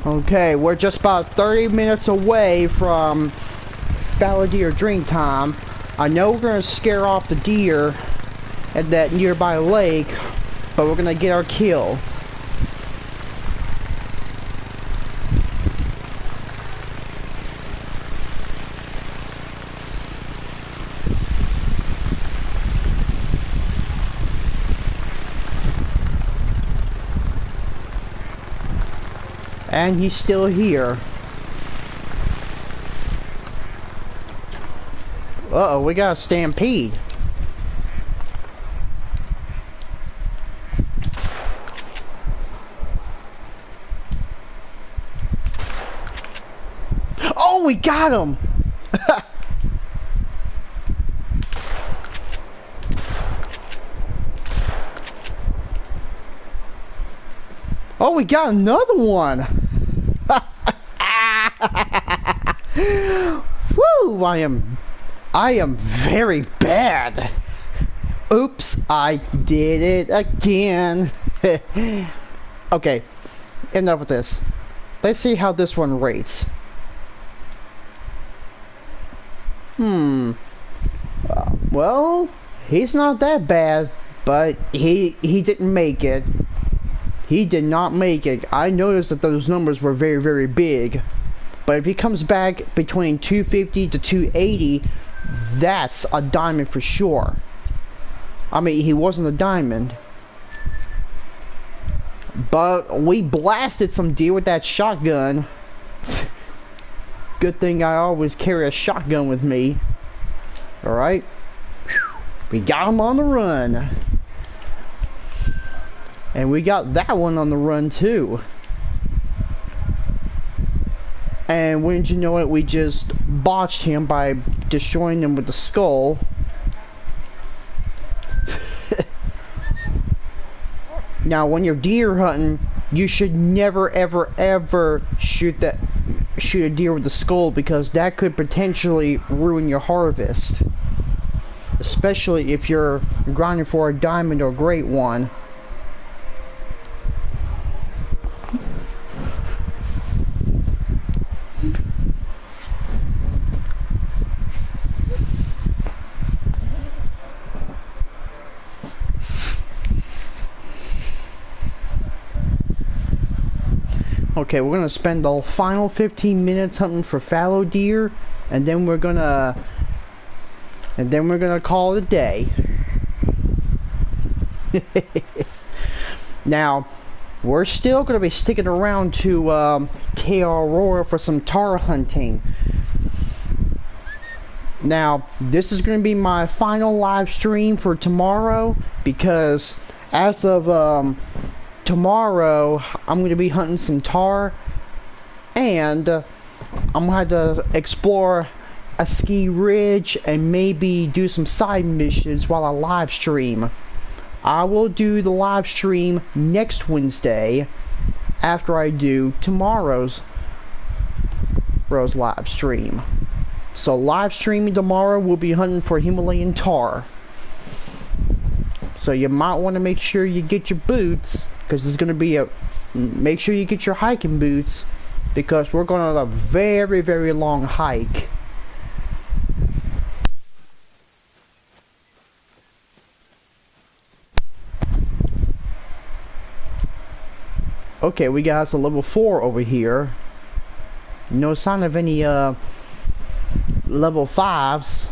S1: Okay, we're just about 30 minutes away from fallow deer drink time. I know we're gonna scare off the deer at that nearby lake, but we're gonna get our kill. And he's still here. Uh-oh, we got a stampede. Oh, we got him! Oh, we got another one! Woo! I am very bad. Oops, I did it again. Okay, enough with this. Let's see how this one rates. Well, he's not that bad, but he didn't make it. He did not make it. I noticed that those numbers were very, very big. But if he comes back between 250 to 280, that's a diamond for sure. I mean, he wasn't a diamond. But we blasted some deer with that shotgun. Good thing I always carry a shotgun with me. Alright. We got him on the run. And we got that one on the run too. And wouldn't you know it, we just botched him by destroying him with the skull. Now when you're deer hunting, you should never ever ever shoot a deer with the skull, because that could potentially ruin your harvest. Especially if you're grinding for a diamond or great one. Okay, we're gonna spend the final 15 minutes hunting for fallow deer, and then we're gonna call it a day. Now, we're still gonna be sticking around to Te Awaroa for some tar hunting. Now, this is gonna be my final live stream for tomorrow, because as of tomorrow I'm going to be hunting some tar, and I'm going to have to explore a ski ridge and maybe do some side missions while I live stream. I will do the live stream next Wednesday after I do tomorrow's live stream. So live streaming tomorrow, we'll be hunting for Himalayan tar. So you might want to make sure you get your boots, because there's going to be make sure you get your hiking boots, because we're going on a very, very long hike. Okay, we got us a level 4 over here. No sign of any level 5s.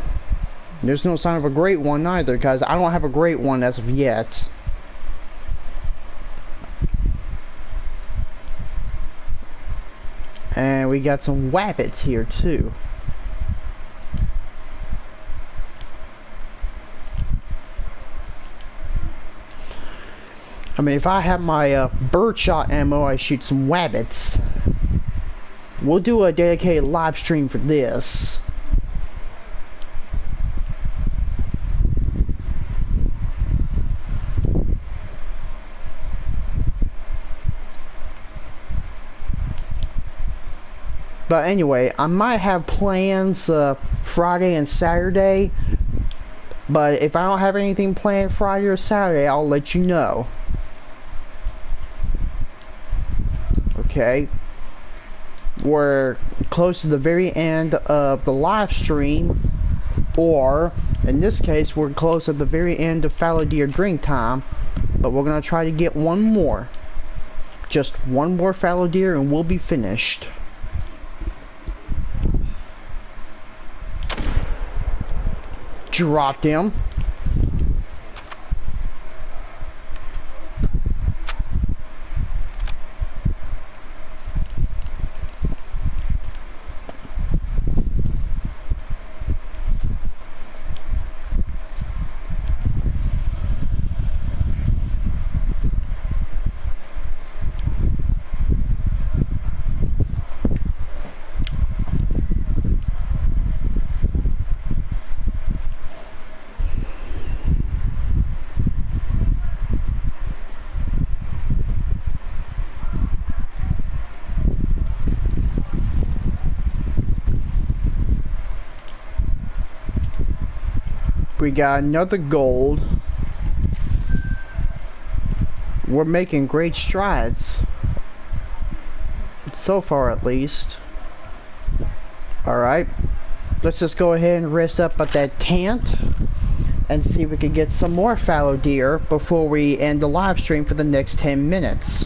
S1: There's no sign of a great one either, because I don't have a great one as of yet. And we got some wabbits here too. I mean, if I have my birdshot ammo, I shoot some wabbits. We'll do a dedicated live stream for this. But anyway, I might have plans Friday and Saturday. But if I don't have anything planned Friday or Saturday, I'll let you know. Okay. We're close to the very end of the live stream. Or, in this case, we're close at the very end of fallow deer drink time. But we're going to try to get one more. Just one more fallow deer and we'll be finished. Dropped him. We got another gold. We're making great strides. So far, at least. Alright. Let's just go ahead and rest up at that tent and see if we can get some more fallow deer before we end the live stream for the next 10 minutes.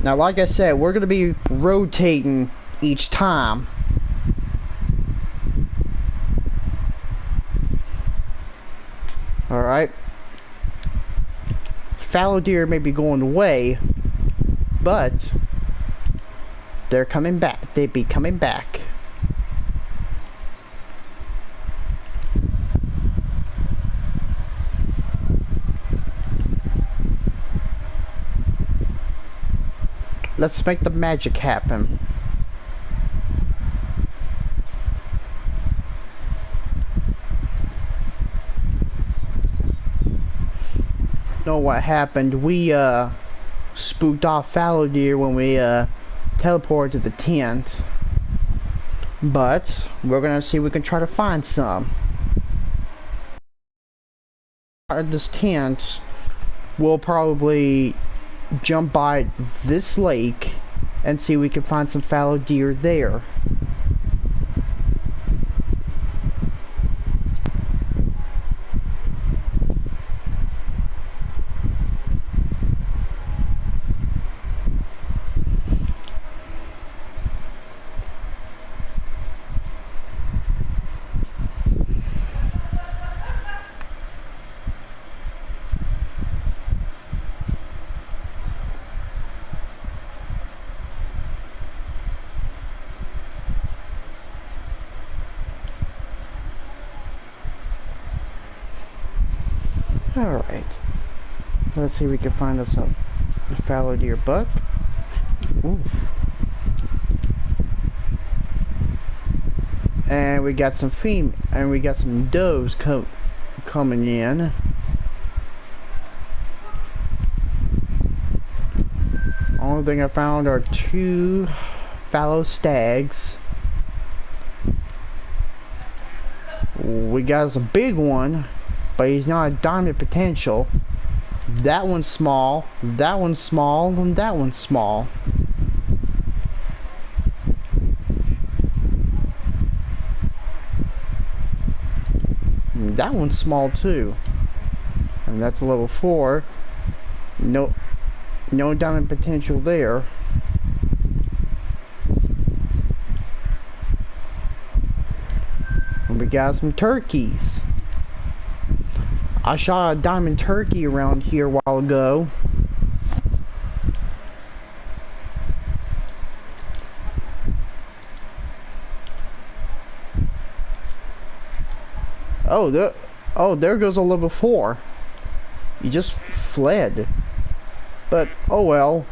S1: Now, like I said, we're going to be rotating each time. Alright. Fallow deer may be going away, but they're coming back. They be coming back. Let's make the magic happen. Know what happened? We spooked off fallow deer when we teleported to the tent, but we're gonna see if we can try to find some. At this tent, we'll probably jump by this lake and see if we can find some fallow deer there. Alright. Let's see if we can find us a fallow deer buck. Ooh. And we got some we got some does coming in. Only thing I found are 2 fallow stags. We got us a big one, but he's not a diamond potential. That one's small, that one's small, and that one's small. And that one's small too. And that's a level 4. No diamond potential there. And we got some turkeys. I shot a diamond turkey around here a while ago. There goes a level 4. You just fled. But, oh well.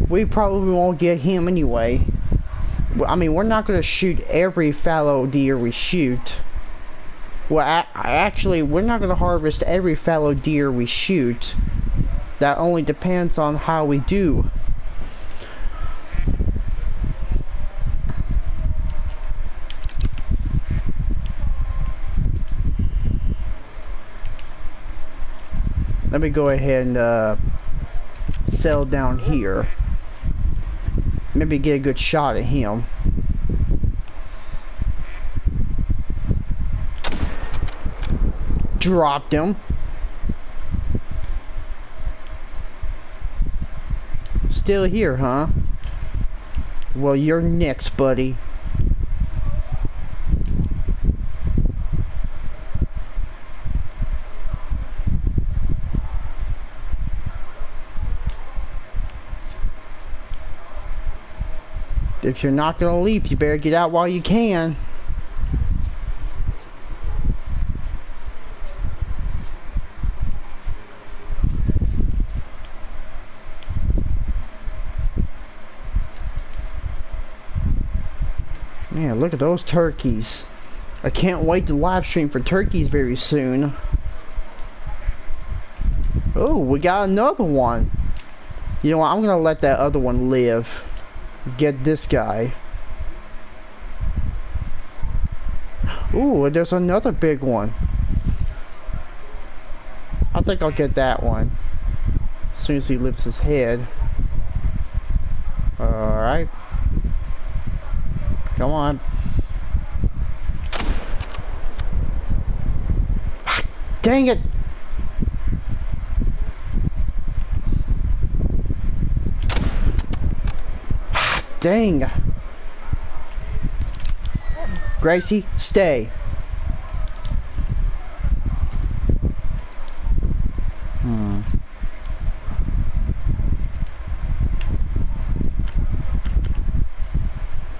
S1: We probably won't get him anyway. I mean, we're not going to shoot every fallow deer we shoot. Well, actually, we're not going to harvest every fallow deer we shoot. That only depends on how we do. Let me go ahead and settle down here. Maybe get a good shot at him. Dropped him. Still here, huh? Well, you're next, buddy. If you're not gonna leap, you better get out while you can. Man, look at those turkeys. I can't wait to live stream for turkeys very soon. Oh, we got another one. You know what? I'm gonna let that other one live. get this guy. Ooh, there's another big one. I think I'll get that one as soon as he lifts his head. Alright. Come on. Dang it! Dang! Gracie, stay.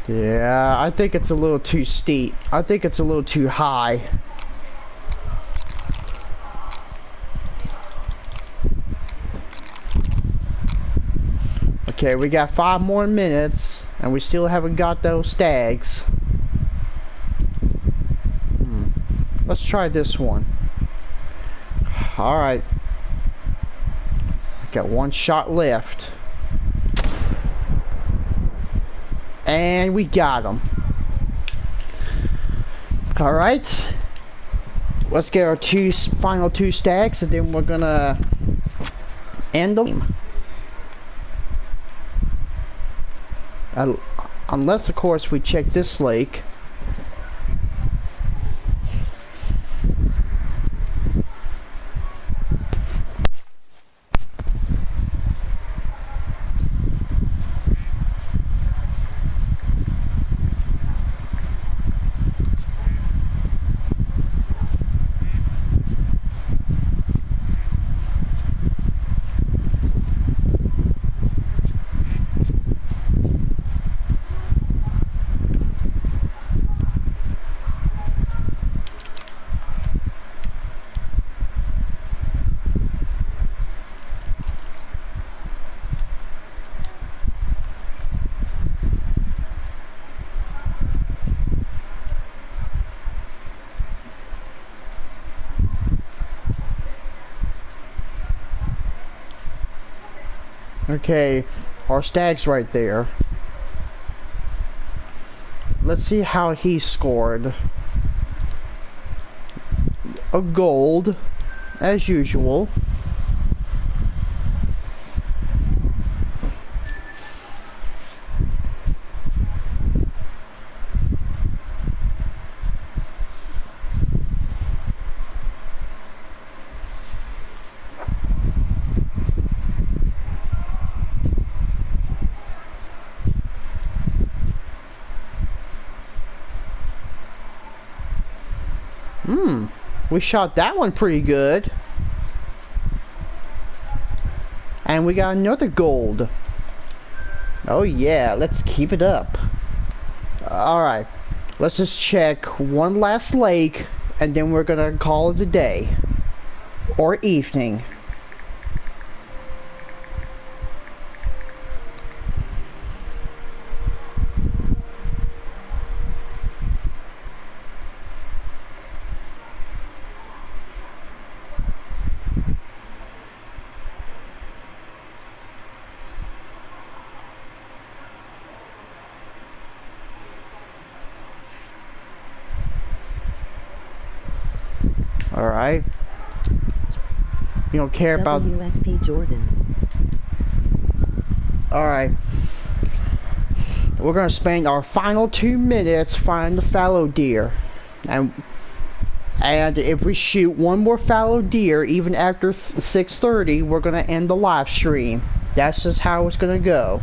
S1: Yeah, I think it's a little too steep. I think it's a little too high. Okay, we got 5 more minutes, and we still haven't got those stags. Let's try this one. Alright. Got 1 shot left. And we got him. Alright. Let's get our final 2 stacks, and then we're gonna end them. Unless, of course, we check this lake. Okay, our stag's right there. Let's see how he scored. A gold, as usual. We shot that one pretty good. And we got another gold. Oh yeah, let's keep it up. Alright, let's just check one last lake, and then we're gonna call it a day. Or evening. Alright. You don't care about
S2: WSP Jordan.
S1: Alright. We're gonna spend our final 2 minutes finding the fallow deer. And if we shoot one more fallow deer even after 6:30, we're gonna end the live stream. That's just how it's gonna go.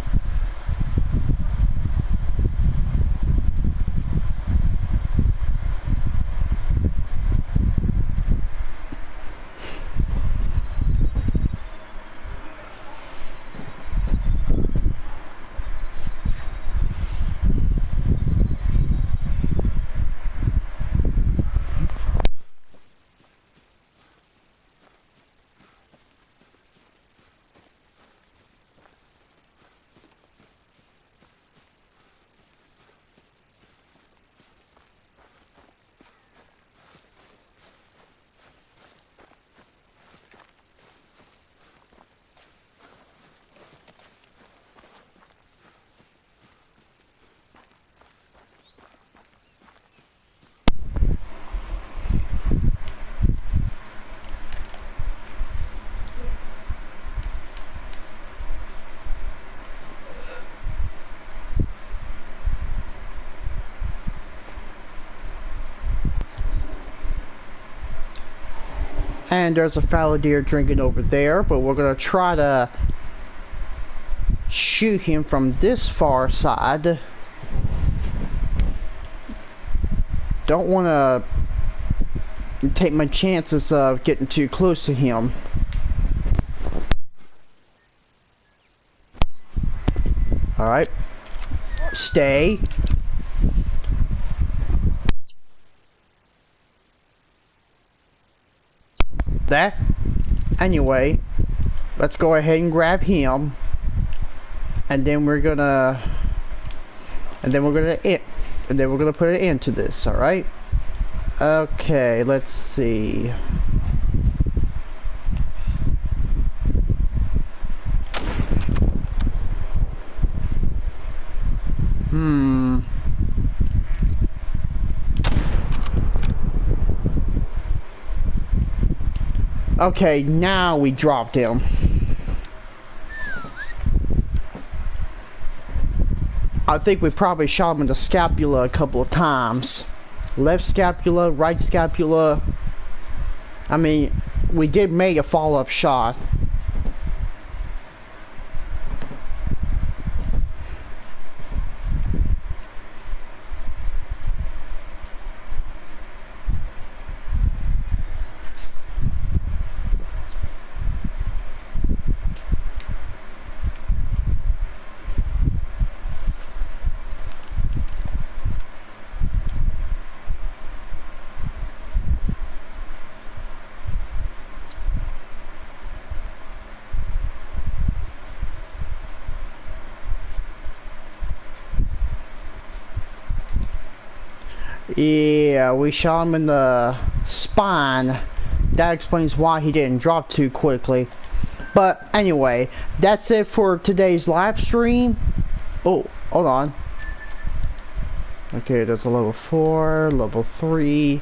S1: And there's a fallow deer drinking over there, but we're gonna try to shoot him from this far side. Don't want to take my chances of getting too close to him. Alright. Stay. That. Anyway, let's go ahead and grab him. And then we're gonna put an end to this, alright? Okay, let's see. Okay, now we dropped him. I think we probably shot him in the scapula a couple of times. Left scapula, right scapula. I mean, we did make a follow-up shot. Yeah, we shot him in the spine. That explains why he didn't drop too quickly. But anyway, that's it for today's live stream. Oh, hold on. Okay, that's a level 4, level 3.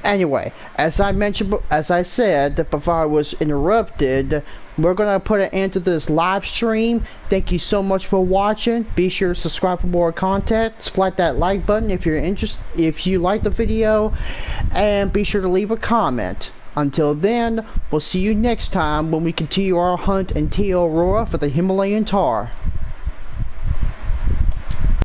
S1: Anyway, as I said before I was interrupted, we're gonna put an end to this live stream. Thank you so much for watching. Be sure to subscribe for more content. Splat that like button if you're interested, if you like the video, and be sure to leave a comment. Until then, we'll see you next time when we continue our hunt in Te Awaroa for the Himalayan tar.